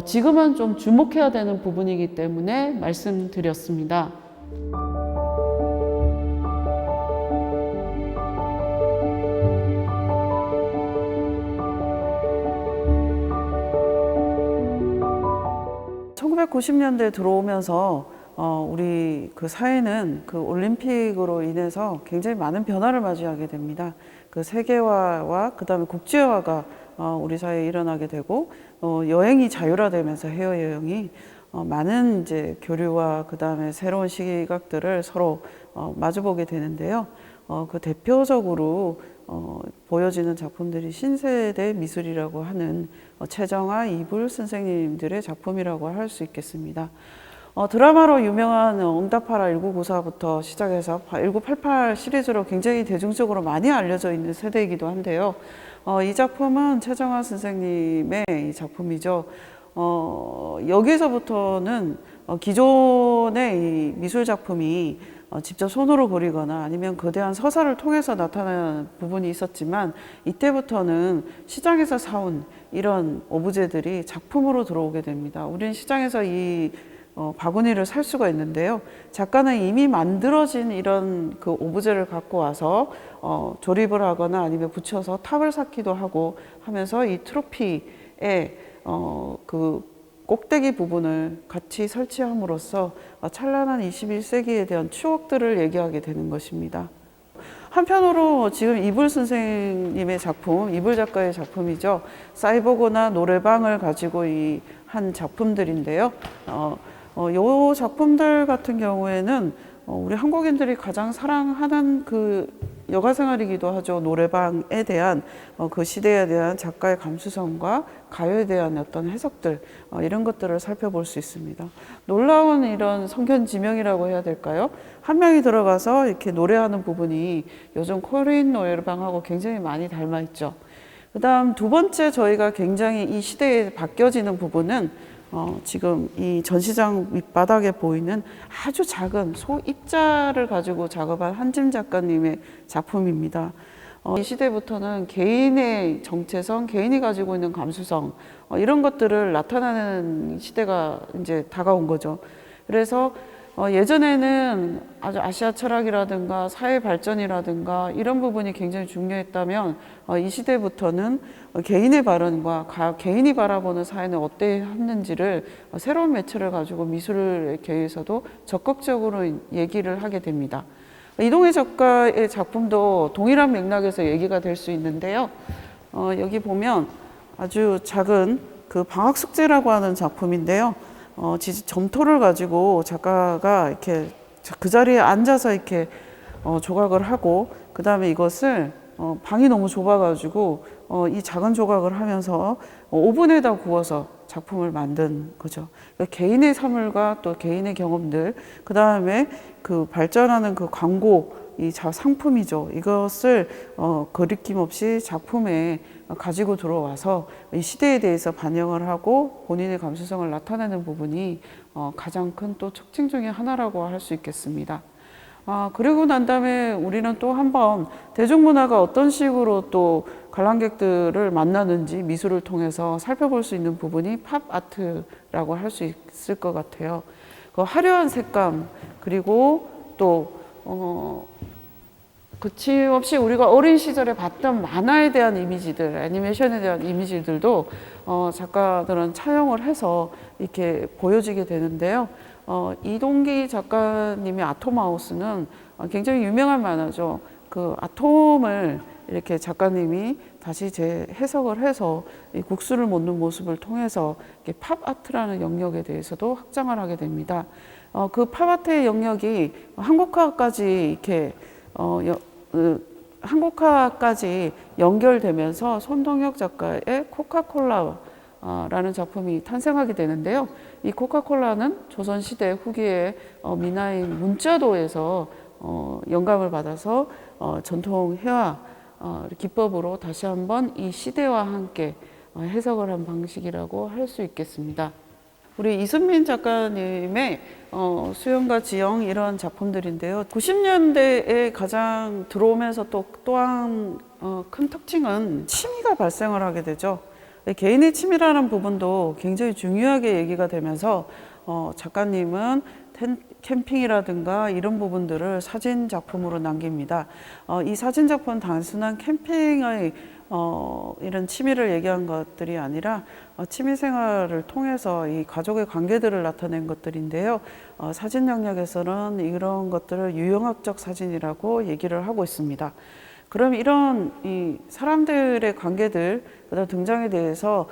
지금은 좀 주목해야 되는 부분이기 때문에 말씀드렸습니다. (1990년대) 들어오면서 우리 그 사회는 그 올림픽으로 인해서 굉장히 많은 변화를 맞이하게 됩니다. 그 세계화와 그 다음에 국제화가 우리 사회에 일어나게 되고, 여행이 자율화되면서 해외여행이 많은 이제 교류와 그 다음에 새로운 시각들을 서로 마주보게 되는데요. 그 대표적으로 보여지는 작품들이 신세대 미술이라고 하는 최정화, 이불 선생님들의 작품이라고 할 수 있겠습니다. 드라마로 유명한 응답하라 1994부터 시작해서 1988 시리즈로 굉장히 대중적으로 많이 알려져 있는 세대이기도 한데요. 이 작품은 최정화 선생님의 이 작품이죠. 여기서부터는 기존의 이 미술 작품이 직접 손으로 그리거나 아니면 거대한 서사를 통해서 나타나는 부분이 있었지만, 이때부터는 시장에서 사온 이런 오브제들이 작품으로 들어오게 됩니다. 우리는 시장에서 이 바구니를 살 수가 있는데요. 작가는 이미 만들어진 이런 그 오브제를 갖고 와서 조립을 하거나 아니면 붙여서 탑을 쌓기도 하고 하면서 이 트로피에 그 꼭대기 부분을 같이 설치함으로써 찬란한 21세기에 대한 추억들을 얘기하게 되는 것입니다. 한편으로 지금 이불 선생님의 작품, 이불 작가의 작품이죠. 사이보그나 노래방을 가지고 한 작품들인데요. 이 작품들 같은 경우에는 우리 한국인들이 가장 사랑하는 그 여가 생활이기도 하죠. 노래방에 대한 그 시대에 대한 작가의 감수성과 가요에 대한 어떤 해석들, 이런 것들을 살펴볼 수 있습니다. 놀라운 이런 성견 지명이라고 해야 될까요? 한 명이 들어가서 이렇게 노래하는 부분이 요즘 코리안 노래방하고 굉장히 많이 닮아 있죠. 그 다음 두 번째 저희가 굉장히 이 시대에 바뀌어지는 부분은 지금 이 전시장 밑바닥에 보이는 아주 작은 소 입자를 가지고 작업한 한짐 작가님의 작품입니다. 이 시대부터는 개인의 정체성, 개인이 가지고 있는 감수성, 이런 것들을 나타내는 시대가 이제 다가온 거죠. 그래서 예전에는 아주 아시아 철학이라든가 사회 발전이라든가 이런 부분이 굉장히 중요했다면, 이 시대부터는 개인의 발언과 개인이 바라보는 사회는 어땠는지를 새로운 매체를 가지고 미술에 대해서도 적극적으로 얘기를 하게 됩니다. 이동해 작가의 작품도 동일한 맥락에서 얘기가 될 수 있는데요. 여기 보면 아주 작은 그 방학숙제라고 하는 작품인데요. 점토를 가지고 작가가 이렇게 그 자리에 앉아서 이렇게 조각을 하고, 그 다음에 이것을 방이 너무 좁아가지고 이 작은 조각을 하면서 오븐에다 구워서 작품을 만든 거죠. 그러니까 개인의 사물과 또 개인의 경험들, 그 다음에 그 발전하는 그 광고, 이 상품이죠. 이것을 거리낌 없이 작품에 가지고 들어와서 이 시대에 대해서 반영을 하고 본인의 감수성을 나타내는 부분이 가장 큰 또 특징 중에 하나라고 할 수 있겠습니다. 그리고 난 다음에 우리는 또 한번 대중문화가 어떤 식으로 또 관람객들을 만나는지 미술을 통해서 살펴볼 수 있는 부분이 팝 아트라고 할 수 있을 것 같아요. 그 화려한 색감, 그리고 또, 그치없이 우리가 어린 시절에 봤던 만화에 대한 이미지들, 애니메이션에 대한 이미지들도 작가들은 차용을 해서 이렇게 보여지게 되는데요. 이동기 작가님의 아톰하우스는 굉장히 유명한 만화죠. 그 아톰을 이렇게 작가님이 다시 재해석을 해서 이 국수를 먹는 모습을 통해서 팝 아트라는 영역에 대해서도 확장을 하게 됩니다. 그 팝 아트의 영역이 한국화까지 이렇게 한국화까지 연결되면서 손동혁 작가의 코카콜라 라는 작품이 탄생하게 되는데요. 이 코카콜라는 조선시대 후기에 민화인 문자도에서 영감을 받아서 전통 회화 기법으로 다시 한번 이 시대와 함께 해석을 한 방식이라고 할 수 있겠습니다. 우리 이순민 작가님의 수영과 지형 이런 작품들인데요. 90년대에 가장 들어오면서 또한 큰 특징은 취미가 발생을 하게 되죠. 개인의 취미라는 부분도 굉장히 중요하게 얘기가 되면서 작가님은 캠핑이라든가 이런 부분들을 사진 작품으로 남깁니다. 이 사진 작품은 단순한 캠핑의 이런 취미를 얘기한 것들이 아니라 취미 생활을 통해서 이 가족의 관계들을 나타낸 것들인데요. 사진 영역에서는 이런 것들을 유형학적 사진이라고 얘기를 하고 있습니다. 그럼 이런 이 사람들의 관계들, 그다음 등장에 대해서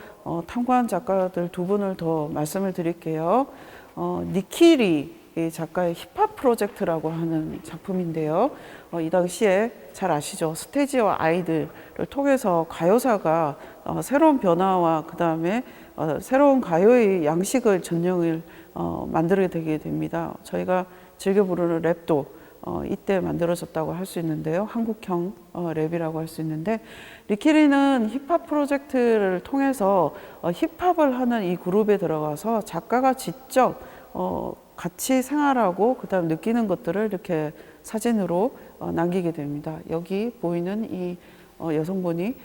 탐구한 작가들 두 분을 더 말씀을 드릴게요. 니키리 작가의 힙합 프로젝트라고 하는 작품인데요. 이 당시에 잘 아시죠? 스테지와 아이들을 통해서 가요사가 새로운 변화와 그 다음에 새로운 가요의 양식을 전형을 만들게 되게 됩니다. 저희가 즐겨 부르는 랩도 이때 만들어졌다고 할 수 있는데요. 한국형 랩이라고 할 수 있는데, 리키리는 힙합 프로젝트를 통해서 힙합을 하는 이 그룹에 들어가서 작가가 직접 같이 생활하고 그 다음 느끼는 것들을 이렇게 사진으로 남기게 됩니다. 여기 보이는 이 여성분이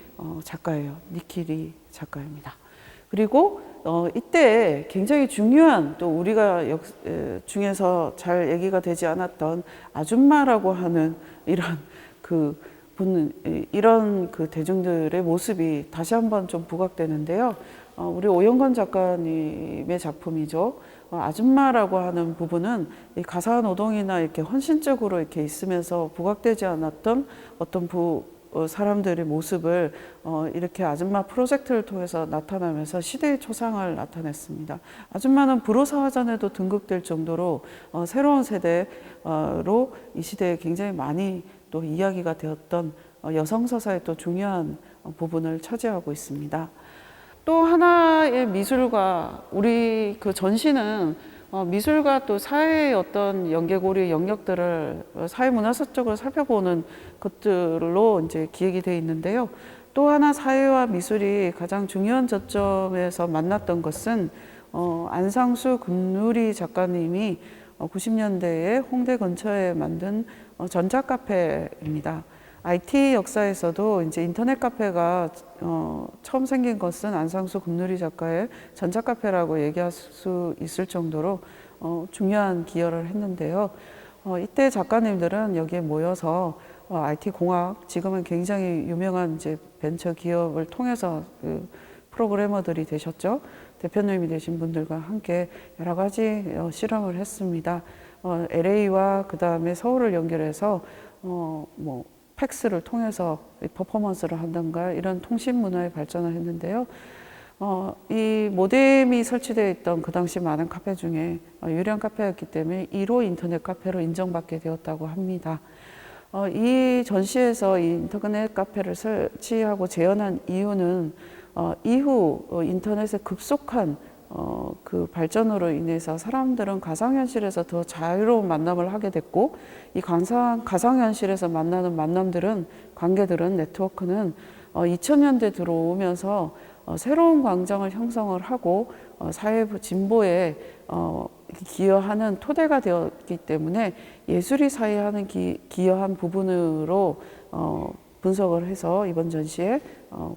작가예요. 니키리 작가입니다. 그리고 이때 굉장히 중요한 또 우리가 중에서 잘 얘기가 되지 않았던 아줌마라고 하는 이런 그 대중들의 모습이 다시 한번 좀 부각되는데요. 우리 오영건 작가님의 작품이죠. 아줌마라고 하는 부분은 이 가사 노동이나 이렇게 헌신적으로 이렇게 있으면서 부각되지 않았던 어떤 사람들의 모습을 이렇게 아줌마 프로젝트를 통해서 나타나면서 시대의 초상을 나타냈습니다. 아줌마는 불호사화전에도 등극될 정도로 새로운 세대로 이 시대에 굉장히 많이 또 이야기가 되었던 여성 서사의 또 중요한 부분을 차지하고 있습니다. 또 하나의 미술과 우리 그 전시는 미술과 또 사회의 어떤 연계고리 영역들을 사회문화사적으로 살펴보는 것들로 이제 기획이 되어 있는데요. 또 하나 사회와 미술이 가장 중요한 저점에서 만났던 것은 안상수 금누리 작가님이 90년대에 홍대 근처에 만든 전자카페입니다. IT 역사에서도 이제 인터넷 카페가 처음 생긴 것은 안상수 금누리 작가의 전자카페라고 얘기할 수 있을 정도로 중요한 기여를 했는데요. 이때 작가님들은 여기에 모여서 IT 공학, 지금은 굉장히 유명한 이제 벤처 기업을 통해서 그 프로그래머들이 되셨죠. 대표님이 되신 분들과 함께 여러 가지 실험을 했습니다. LA와 그 다음에 서울을 연결해서 팩스를 통해서 퍼포먼스를 한다든가 이런 통신 문화의 발전을 했는데요. 이 모뎀이 설치되어 있던 그 당시 많은 카페 중에 유령 카페였기 때문에 1호 인터넷 카페로 인정받게 되었다고 합니다. 이 전시에서 이 인터넷 카페를 설치하고 재현한 이유는 이후 인터넷의 급속한 그 발전으로 인해서 사람들은 가상현실에서 더 자유로운 만남을 하게 됐고, 이 가상현실에서 만나는 만남들은, 관계들은, 네트워크는 2000년대 들어오면서 새로운 광장을 형성을 하고 사회 진보에 기여하는 토대가 되었기 때문에 예술이 사회하는 기여한 부분으로 분석을 해서 이번 전시에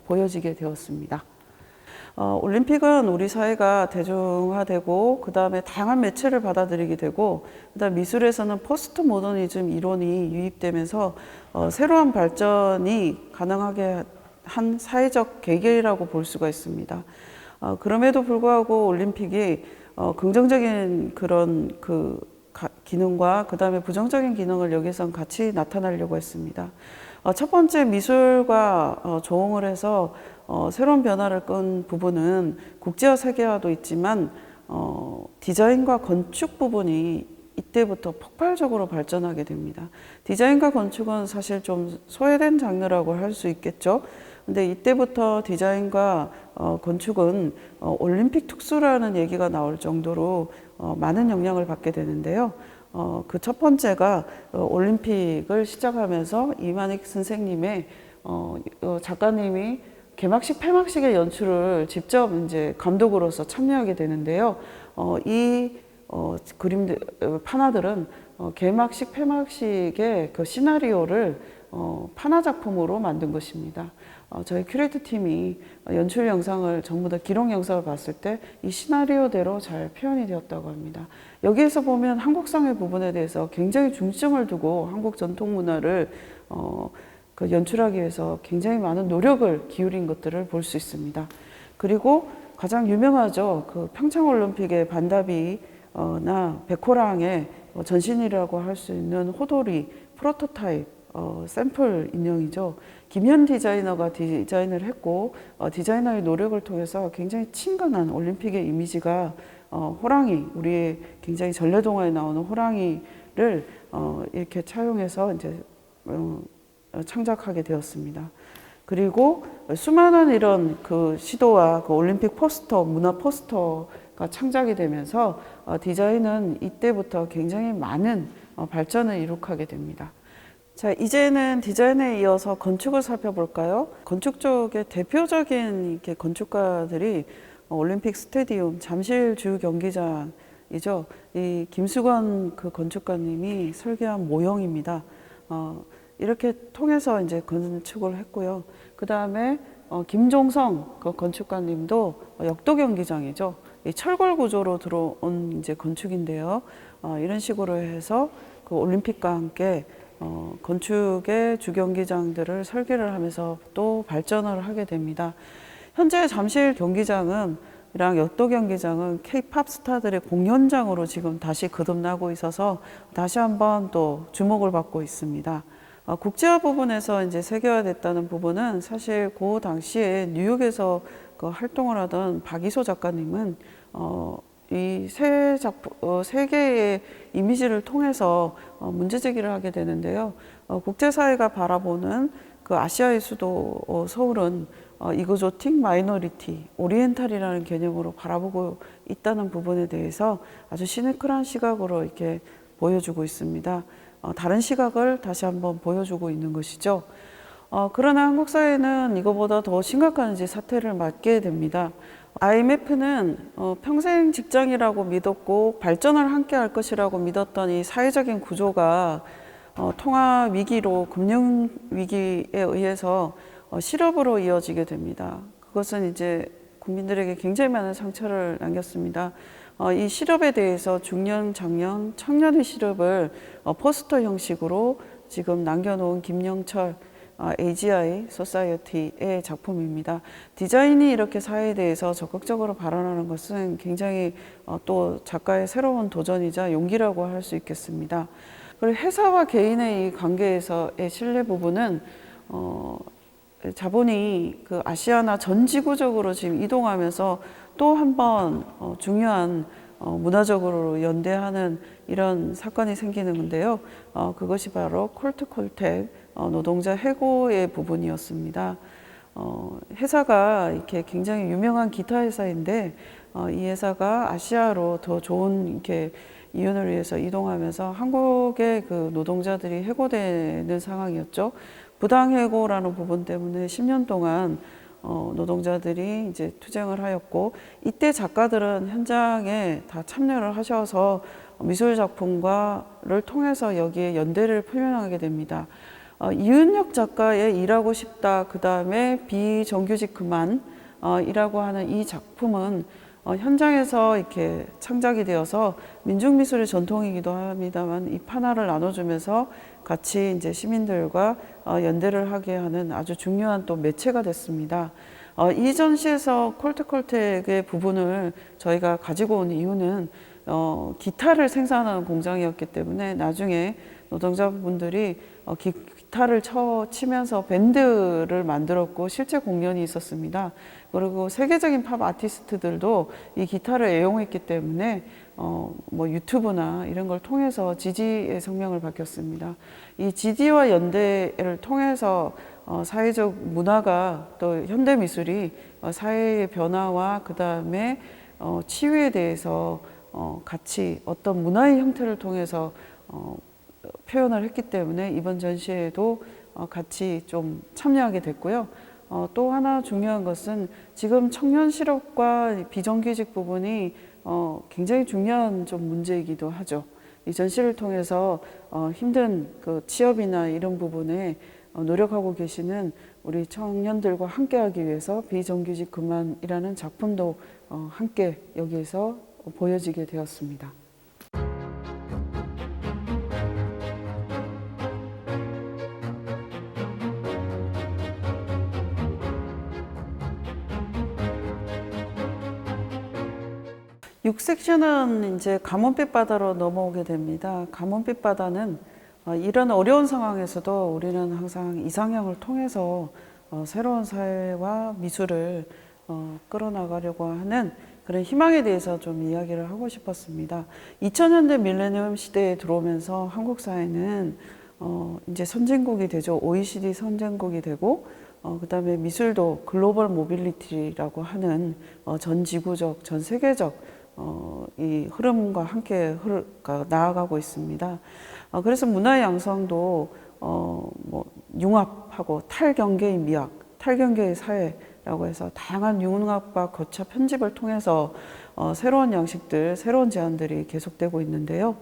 보여지게 되었습니다. 올림픽은 우리 사회가 대중화되고 그 다음에 다양한 매체를 받아들이게 되고 그 다음 미술에서는 포스트 모더니즘 이론이 유입되면서 새로운 발전이 가능하게 한 사회적 계기라고 볼 수가 있습니다. 그럼에도 불구하고 올림픽이 긍정적인 그런 기능과 그 다음에 부정적인 기능을 여기선 같이 나타내려고 했습니다. 첫 번째 미술과 조응을 해서 새로운 변화를 끈 부분은 국제화 세계화도 있지만 디자인과 건축 부분이 이때부터 폭발적으로 발전하게 됩니다. 디자인과 건축은 사실 좀 소외된 장르라고 할 수 있겠죠. 근데 이때부터 디자인과 건축은 올림픽 특수라는 얘기가 나올 정도로 많은 영향을 받게 되는데요. 그 첫 번째가 올림픽을 시작하면서 이만희 선생님의 작가님이 개막식, 폐막식의 연출을 직접 이제 감독으로서 참여하게 되는데요. 이 그림들, 판화들은 개막식, 폐막식의 그 시나리오를 판화 작품으로 만든 것입니다. 저희 큐레이터 팀이 연출 영상을 전부 다 기록 영상을 봤을 때 이 시나리오대로 잘 표현이 되었다고 합니다. 여기에서 보면 한국상의 부분에 대해서 굉장히 중점을 두고 한국 전통 문화를 그 연출하기 위해서 굉장히 많은 노력을 기울인 것들을 볼 수 있습니다. 그리고 가장 유명하죠. 그 평창올림픽의 반다비나 백호랑의 전신이라고 할 수 있는 호돌이 프로토타입 샘플 인형이죠. 김현 디자이너가 디자인을 했고 디자이너의 노력을 통해서 굉장히 친근한 올림픽의 이미지가 호랑이, 우리의 굉장히 전래동화에 나오는 호랑이를 이렇게 차용해서 이제 창작하게 되었습니다. 그리고 수많은 이런 그 시도와 그 올림픽 포스터, 문화 포스터가 창작이 되면서 디자인은 이때부터 굉장히 많은 발전을 이룩하게 됩니다. 자, 이제는 디자인에 이어서 건축을 살펴볼까요? 건축 쪽의 대표적인 이렇게 건축가들이 올림픽 스테디움, 잠실 주경기장이죠. 이 김수건 그 건축가님이 설계한 모형입니다. 이렇게 통해서 이제 건축을 했고요. 그 다음에 김종성 그 건축가님도 역도 경기장이죠. 이 철골 구조로 들어온 이제 건축인데요. 이런 식으로 해서 그 올림픽과 함께 건축의 주경기장들을 설계를 하면서 또 발전을 하게 됩니다. 현재 잠실 경기장은 이랑 역도 경기장은 K-팝 스타들의 공연장으로 지금 다시 거듭나고 있어서 다시 한번 또 주목을 받고 있습니다. 국제화 부분에서 이제 세계화됐다는 부분은 사실 그 당시에 뉴욕에서 그 활동을 하던 박이소 작가님은 이 세 개의 이미지를 통해서 문제 제기를 하게 되는데요. 국제사회가 바라보는 그 아시아의 수도 서울은 이거조틱 마이너리티, 오리엔탈이라는 개념으로 바라보고 있다는 부분에 대해서 아주 시니컬한 시각으로 이렇게 보여주고 있습니다. 다른 시각을 다시 한번 보여주고 있는 것이죠. 그러나 한국 사회는 이거보다 더 심각한 이제 사태를 맞게 됩니다. IMF는 평생 직장이라고 믿었고 발전을 함께 할 것이라고 믿었던 이 사회적인 구조가 통화 위기로 금융 위기에 의해서 실업으로 이어지게 됩니다. 그것은 이제 국민들에게 굉장히 많은 상처를 남겼습니다. 이 실업에 대해서 중년, 장년, 청년의 실업을 포스터 형식으로 지금 남겨놓은 김영철 AGI 소사이어티의 작품입니다. 디자인이 이렇게 사회에 대해서 적극적으로 발언하는 것은 굉장히 또 작가의 새로운 도전이자 용기라고 할 수 있겠습니다. 그리고 회사와 개인의 이 관계에서의 신뢰 부분은 자본이 그 아시아나 전 지구적으로 지금 이동하면서 또 한 번 중요한 문화적으로 연대하는 이런 사건이 생기는 건데요. 그것이 바로 콜트콜텍 노동자 해고의 부분이었습니다. 회사가 이렇게 굉장히 유명한 기타 회사인데 이 회사가 아시아로 더 좋은 이렇게 이윤을 위해서 이동하면서 한국의 그 노동자들이 해고되는 상황이었죠. 부당해고라는 부분 때문에 10년 동안 노동자들이 이제 투쟁을 하였고, 이때 작가들은 현장에 다 참여를 하셔서 미술 작품과를 통해서 여기에 연대를 표명하게 됩니다. 이은혁 작가의 일하고 싶다, 그 다음에 비정규직 그만 이라고 하는 이 작품은 현장에서 이렇게 창작이 되어서 민중미술의 전통이기도 합니다만 이 판화를 나눠주면서 같이 이제 시민들과 연대를 하게 하는 아주 중요한 또 매체가 됐습니다. 이 전시에서 콜텍콜텍의 부분을 저희가 가지고 온 이유는 기타를 생산하는 공장이었기 때문에 나중에 노동자분들이 기타를 치면서 밴드를 만들었고 실제 공연이 있었습니다. 그리고 세계적인 팝 아티스트들도 이 기타를 애용했기 때문에 뭐 유튜브나 이런 걸 통해서 지지의 성명을 밝혔습니다. 이 지지와 연대를 통해서 사회적 문화가 또 현대 미술이 사회의 변화와 그 다음에 치유에 대해서 같이 어떤 문화의 형태를 통해서 표현을 했기 때문에 이번 전시회에도 같이 좀 참여하게 됐고요. 또 하나 중요한 것은 지금 청년 실업과 비정규직 부분이 굉장히 중요한 좀 문제이기도 하죠. 이 전시를 통해서 힘든 그 취업이나 이런 부분에 노력하고 계시는 우리 청년들과 함께하기 위해서 비정규직 그만이라는 작품도 함께 여기에서 보여지게 되었습니다. 육섹션은 이제 가문빛 바다로 넘어오게 됩니다. 가문빛 바다는 이런 어려운 상황에서도 우리는 항상 이상형을 통해서 새로운 사회와 미술을 끌어나가려고 하는 그런 희망에 대해서 좀 이야기를 하고 싶었습니다. 2000년대 밀레니엄 시대에 들어오면서 한국 사회는 이제 선진국이 되죠. OECD 선진국이 되고 그 다음에 미술도 글로벌 모빌리티라고 하는 전 지구적, 전 세계적 이 흐름과 함께 나아가고 있습니다. 그래서 문화의 양성도 뭐 융합하고 탈경계의 미학, 탈경계의 사회라고 해서 다양한 융합과 거쳐 편집을 통해서 새로운 양식들, 새로운 제안들이 계속되고 있는데요.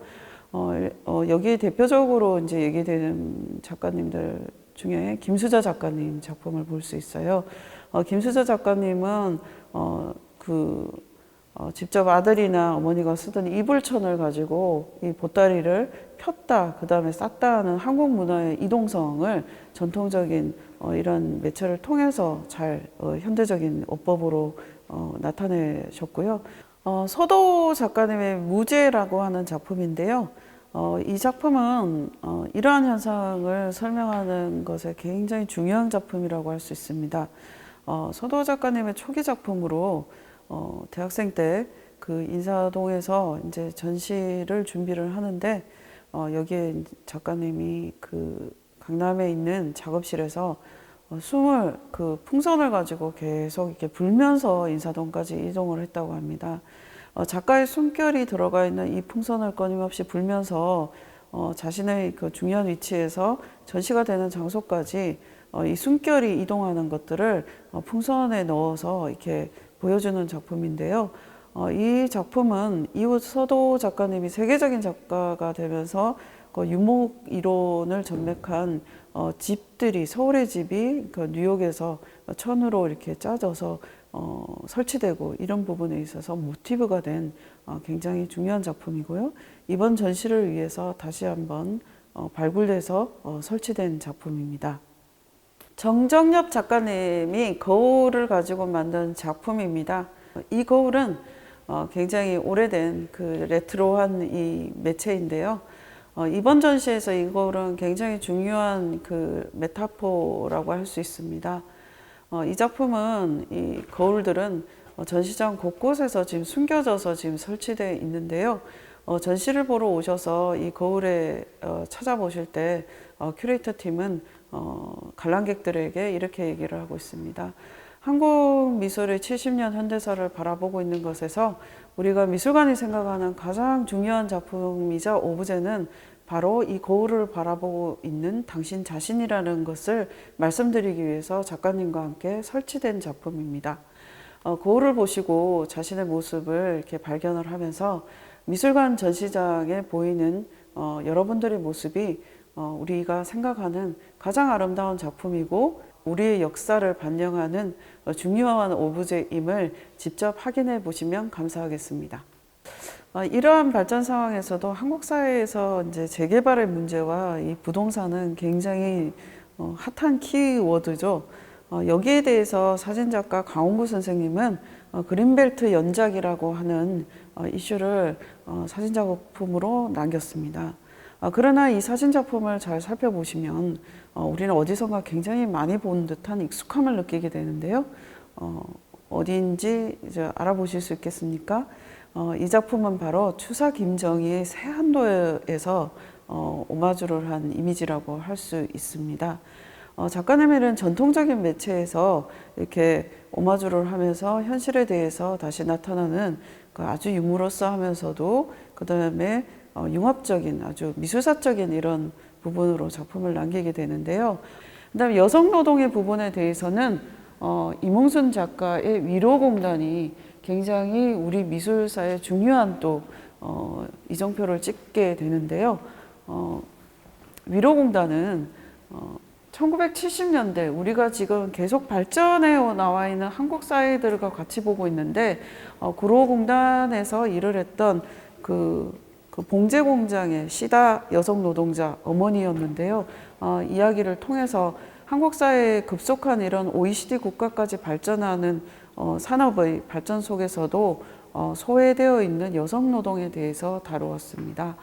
여기에 대표적으로 이제 얘기되는 작가님들 중에 김수자 작가님 작품을 볼 수 있어요. 김수자 작가님은 직접 아들이나 어머니가 쓰던 이불천을 가지고 이 보따리를 폈다, 그 다음에 쌌다 하는 한국 문화의 이동성을 전통적인 이런 매체를 통해서 잘 현대적인 어법으로 나타내셨고요. 서도 작가님의 무제라고 하는 작품인데요. 이 작품은 이러한 현상을 설명하는 것에 굉장히 중요한 작품이라고 할 수 있습니다. 서도 작가님의 초기 작품으로 대학생 때 그 인사동에서 이제 전시를 준비를 하는데 여기에 작가님이 그 강남에 있는 작업실에서 숨을 그 풍선을 가지고 계속 이렇게 불면서 인사동까지 이동을 했다고 합니다. 작가의 숨결이 들어가 있는 이 풍선을 끊임없이 불면서 자신의 그 중요한 위치에서 전시가 되는 장소까지 이 숨결이 이동하는 것들을 풍선에 넣어서 이렇게 보여주는 작품인데요. 이 작품은 이후 서도 작가님이 세계적인 작가가 되면서 그 유목 이론을 전맥한 집들이, 서울의 집이 그 뉴욕에서 천으로 이렇게 짜져서 설치되고 이런 부분에 있어서 모티브가 된 굉장히 중요한 작품이고요. 이번 전시를 위해서 다시 한번 발굴돼서 설치된 작품입니다. 정정엽 작가님이 거울을 가지고 만든 작품입니다. 이 거울은 굉장히 오래된 그 레트로한 이 매체인데요. 이번 전시에서 이 거울은 굉장히 중요한 그 메타포라고 할 수 있습니다. 이 작품은 이 거울들은 전시장 곳곳에서 지금 숨겨져서 지금 설치되어 있는데요. 전시를 보러 오셔서 이 거울에 찾아보실 때 큐레이터 팀은 관람객들에게 이렇게 얘기를 하고 있습니다. 한국 미술의 70년 현대사를 바라보고 있는 것에서 우리가 미술관이 생각하는 가장 중요한 작품이자 오브제는 바로 이 거울을 바라보고 있는 당신 자신이라는 것을 말씀드리기 위해서 작가님과 함께 설치된 작품입니다. 거울을 보시고 자신의 모습을 이렇게 발견을 하면서 미술관 전시장에 보이는 여러분들의 모습이 우리가 생각하는 가장 아름다운 작품이고 우리의 역사를 반영하는 중요한 오브제임을 직접 확인해 보시면 감사하겠습니다. 이러한 발전 상황에서도 한국 사회에서 이제 재개발의 문제와 이 부동산은 굉장히 핫한 키워드죠. 여기에 대해서 사진작가 강홍구 선생님은 그린벨트 연작이라고 하는 이슈를 사진작품으로 남겼습니다. 그러나 이 사진작품을 잘 살펴보시면 우리는 어디선가 굉장히 많이 본 듯한 익숙함을 느끼게 되는데요. 어디인지 이제 알아보실 수 있겠습니까? 이 작품은 바로 추사 김정희의 새한도에서 오마주를 한 이미지라고 할 수 있습니다. 작가님은 전통적인 매체에서 이렇게 오마주를 하면서 현실에 대해서 다시 나타나는 그 아주 유머러스하면서도 그 다음에 융합적인 아주 미술사적인 이런 부분으로 작품을 남기게 되는데요. 그 다음에 여성노동의 부분에 대해서는 이몽순 작가의 위로공단이 굉장히 우리 미술사에 중요한 또 이정표를 찍게 되는데요. 위로공단은 1970년대 우리가 지금 계속 발전해 나와 있는 한국 사회들과 같이 보고 있는데 구로공단에서 일을 했던 그 봉제 공장의 시다 여성 노동자 어머니였는데요. 이야기를 통해서 한국 사회의 급속한 이런 OECD 국가까지 발전하는 산업의 발전 속에서도 소외되어 있는 여성 노동에 대해서 다루었습니다.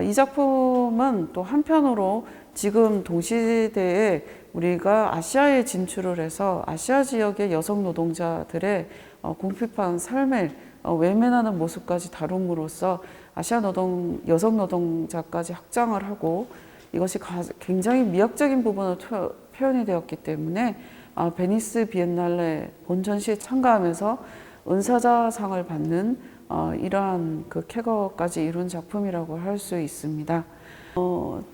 이 작품은 또 한편으로 지금 동시대에 우리가 아시아에 진출을 해서 아시아 지역의 여성 노동자들의 궁핍한 삶을 외면하는 모습까지 다룸으로써 아시아 여성 노동자까지 확장을 하고 이것이 굉장히 미학적인 부분으로 표현이 되었기 때문에 베니스 비엔날레 본전시에 참가하면서 은사자상을 받는 이러한 그 쾌거까지 이룬 작품이라고 할 수 있습니다.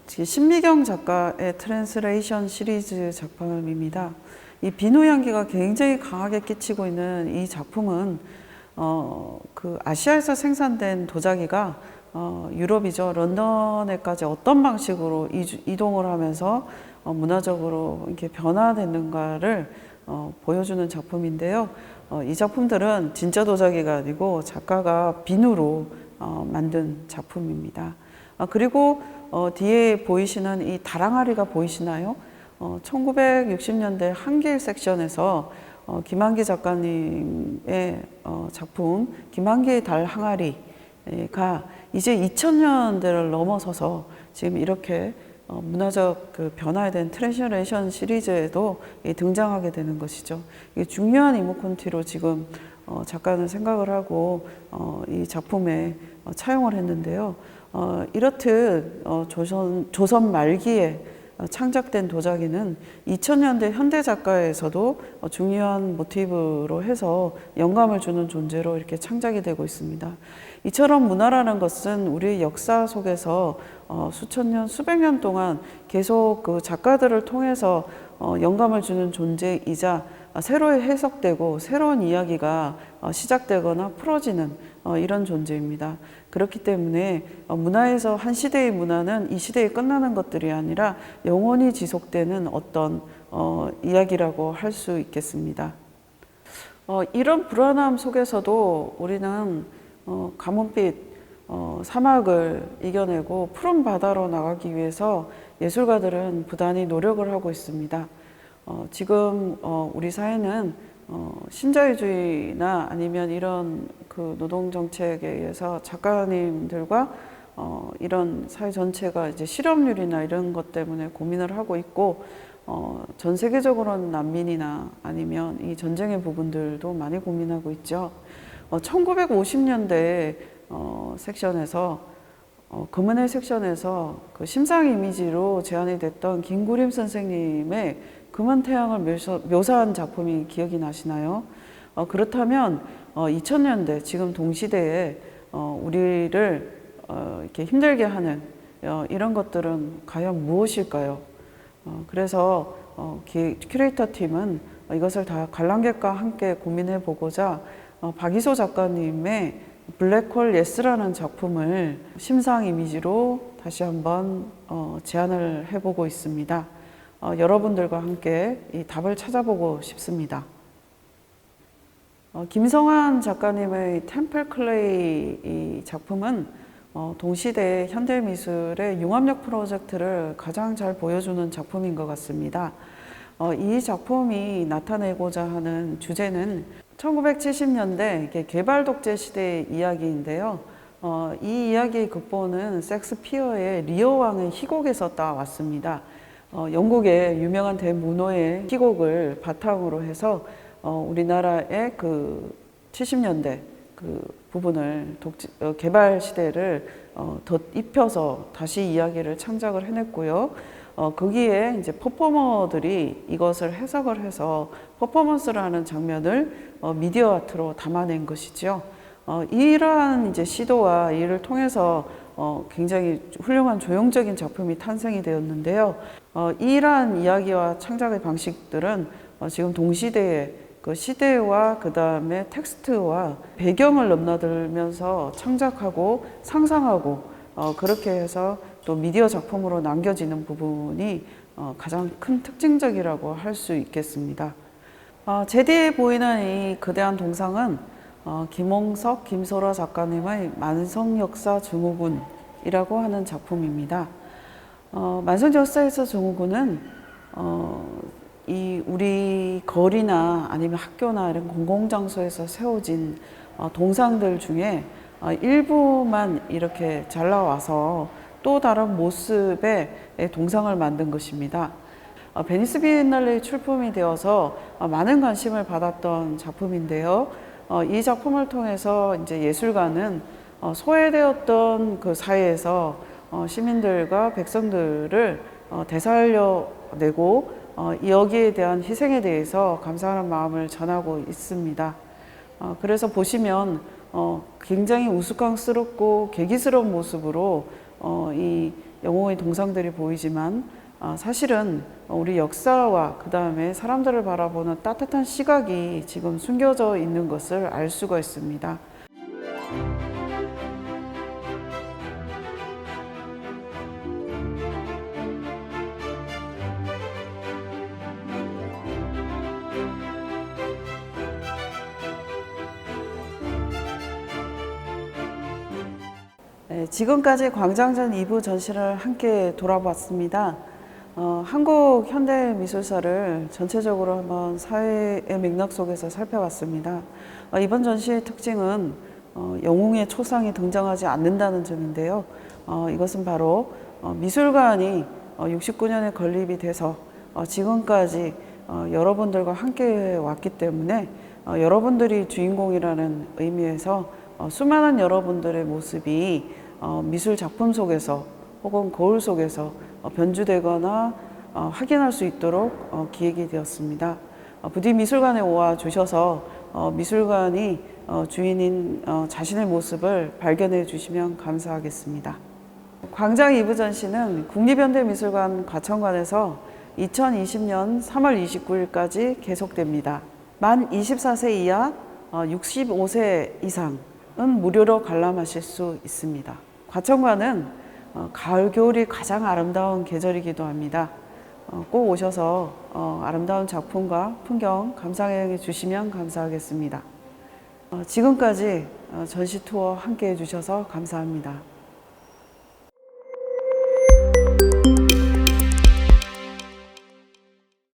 신미경 작가의 트랜스레이션 시리즈 작품입니다. 이 비누 향기가 굉장히 강하게 끼치고 있는 이 작품은 그 아시아에서 생산된 도자기가 유럽이죠. 런던에까지 어떤 방식으로 이동을 하면서 문화적으로 이렇게 변화됐는가를 보여주는 작품인데요. 이 작품들은 진짜 도자기가 아니고 작가가 비누로 만든 작품입니다. 그리고 뒤에 보이시는 이 다랑아리가 보이시나요? 1960년대 한길 섹션에서 김한기 작가님의 작품 김한기의 달 항아리가 이제 2000년대를 넘어서서 지금 이렇게 문화적 그 변화에 대한 트랜스레이션 시리즈에도 등장하게 되는 것이죠. 이게 중요한 이모컨티로 지금 작가는 생각을 하고 이 작품에 차용을 했는데요. 이렇듯 조선 말기에 창작된 도자기는 2000년대 현대 작가에서도 중요한 모티브로 해서 영감을 주는 존재로 이렇게 창작이 되고 있습니다. 이처럼 문화라는 것은 우리의 역사 속에서 수천 년, 수백 년 동안 계속 그 작가들을 통해서 영감을 주는 존재이자 새로 해석되고 새로운 이야기가 시작되거나 풀어지는 이런 존재입니다. 그렇기 때문에 문화에서 한 시대의 문화는 이 시대에 끝나는 것들이 아니라 영원히 지속되는 어떤 이야기라고 할 수 있겠습니다. 이런 불안함 속에서도 우리는 가뭄빛 사막을 이겨내고 푸른 바다로 나가기 위해서 예술가들은 부단히 노력을 하고 있습니다. 지금 우리 사회는 신자유주의나 아니면 이런 그 노동정책에 의해서 작가님들과 이런 사회 전체가 이제 실업률이나 이런 것 때문에 고민을 하고 있고 전 세계적으로는 난민이나 아니면 이 전쟁의 부분들도 많이 고민하고 있죠. 1950년대에 섹션에서 금은의 섹션에서 그 심상 이미지로 제안이 됐던 김구림 선생님의 금은태양을 묘사한 작품이 기억이 나시나요? 그렇다면 2000년대 지금 동시대에 우리를 이렇게 힘들게 하는 이런 것들은 과연 무엇일까요? 그래서 큐레이터 팀은 이것을 다 관람객과 함께 고민해 보고자 박이소 작가님의 블랙홀 예스라는 작품을 심상 이미지로 다시 한번 제안을 해보고 있습니다. 여러분들과 함께 이 답을 찾아보고 싶습니다. 김성환 작가님의 템플 클레이 이 작품은 동시대 현대미술의 융합력 프로젝트를 가장 잘 보여주는 작품인 것 같습니다. 이 작품이 나타내고자 하는 주제는 1970년대 개발 독재 시대의 이야기인데요. 이 이야기의 극본은 섹스피어의 리어 왕의 희곡에서 따왔습니다. 영국의 유명한 대문호의 희곡을 바탕으로 해서 우리나라의 그 70년대 그 부분을 개발 시대를 덧입혀서 다시 이야기를 창작을 해냈고요. 거기에 이제 퍼포머들이 이것을 해석을 해서 퍼포먼스를 하는 장면을 미디어 아트로 담아낸 것이죠. 이러한 이제 시도와 이를 통해서 굉장히 훌륭한 조형적인 작품이 탄생이 되었는데요. 이러한 이야기와 창작의 방식들은 지금 동시대의 그 시대와 그 다음에 텍스트와 배경을 넘나들면서 창작하고 상상하고 그렇게 해서 또 미디어 작품으로 남겨지는 부분이 가장 큰 특징적이라고 할 수 있겠습니다. 제 뒤에 보이는 이 거대한 동상은 김홍석, 김소라 작가님의 만성역사 증후군이라고 하는 작품입니다. 만성역사에서 증후군은 이 우리 거리나 아니면 학교나 이런 공공장소에서 세워진 동상들 중에 일부만 이렇게 잘라와서 또 다른 모습의 동상을 만든 것입니다. 베니스 비엔날레에 출품이 되어서 많은 관심을 받았던 작품인데요. 이 작품을 통해서 이제 예술가는 소외되었던 그 사회에서 시민들과 백성들을 되살려내고 여기에 대한 희생에 대해서 감사하는 마음을 전하고 있습니다. 그래서 보시면 굉장히 우스꽝스럽고 계기스러운 모습으로 이 영웅의 동상들이 보이지만 사실은 우리 역사와 그 다음에 사람들을 바라보는 따뜻한 시각이 지금 숨겨져 있는 것을 알 수가 있습니다. 네, 지금까지 광장전 2부 전시를 함께 돌아봤습니다. 한국 현대미술사를 전체적으로 한번 사회의 맥락 속에서 살펴봤습니다. 이번 전시의 특징은 영웅의 초상이 등장하지 않는다는 점인데요. 이것은 바로 미술관이 69년에 건립이 돼서 지금까지 여러분들과 함께 왔기 때문에 여러분들이 주인공이라는 의미에서 수많은 여러분들의 모습이 미술 작품 속에서 혹은 거울 속에서 변주되거나 확인할 수 있도록 기획이 되었습니다. 부디 미술관에 와 주셔서 미술관이 주인인 자신의 모습을 발견해 주시면 감사하겠습니다. 광장 2부 전시는 국립현대미술관 과천관에서 2020년 3월 29일까지 계속됩니다. 만 24세 이하 65세 이상은 무료로 관람하실 수 있습니다. 과천관은 가을, 겨울이 가장 아름다운 계절이기도 합니다. 꼭 오셔서 아름다운 작품과 풍경 감상해 주시면 감사하겠습니다. 지금까지 전시 투어 함께 해주셔서 감사합니다.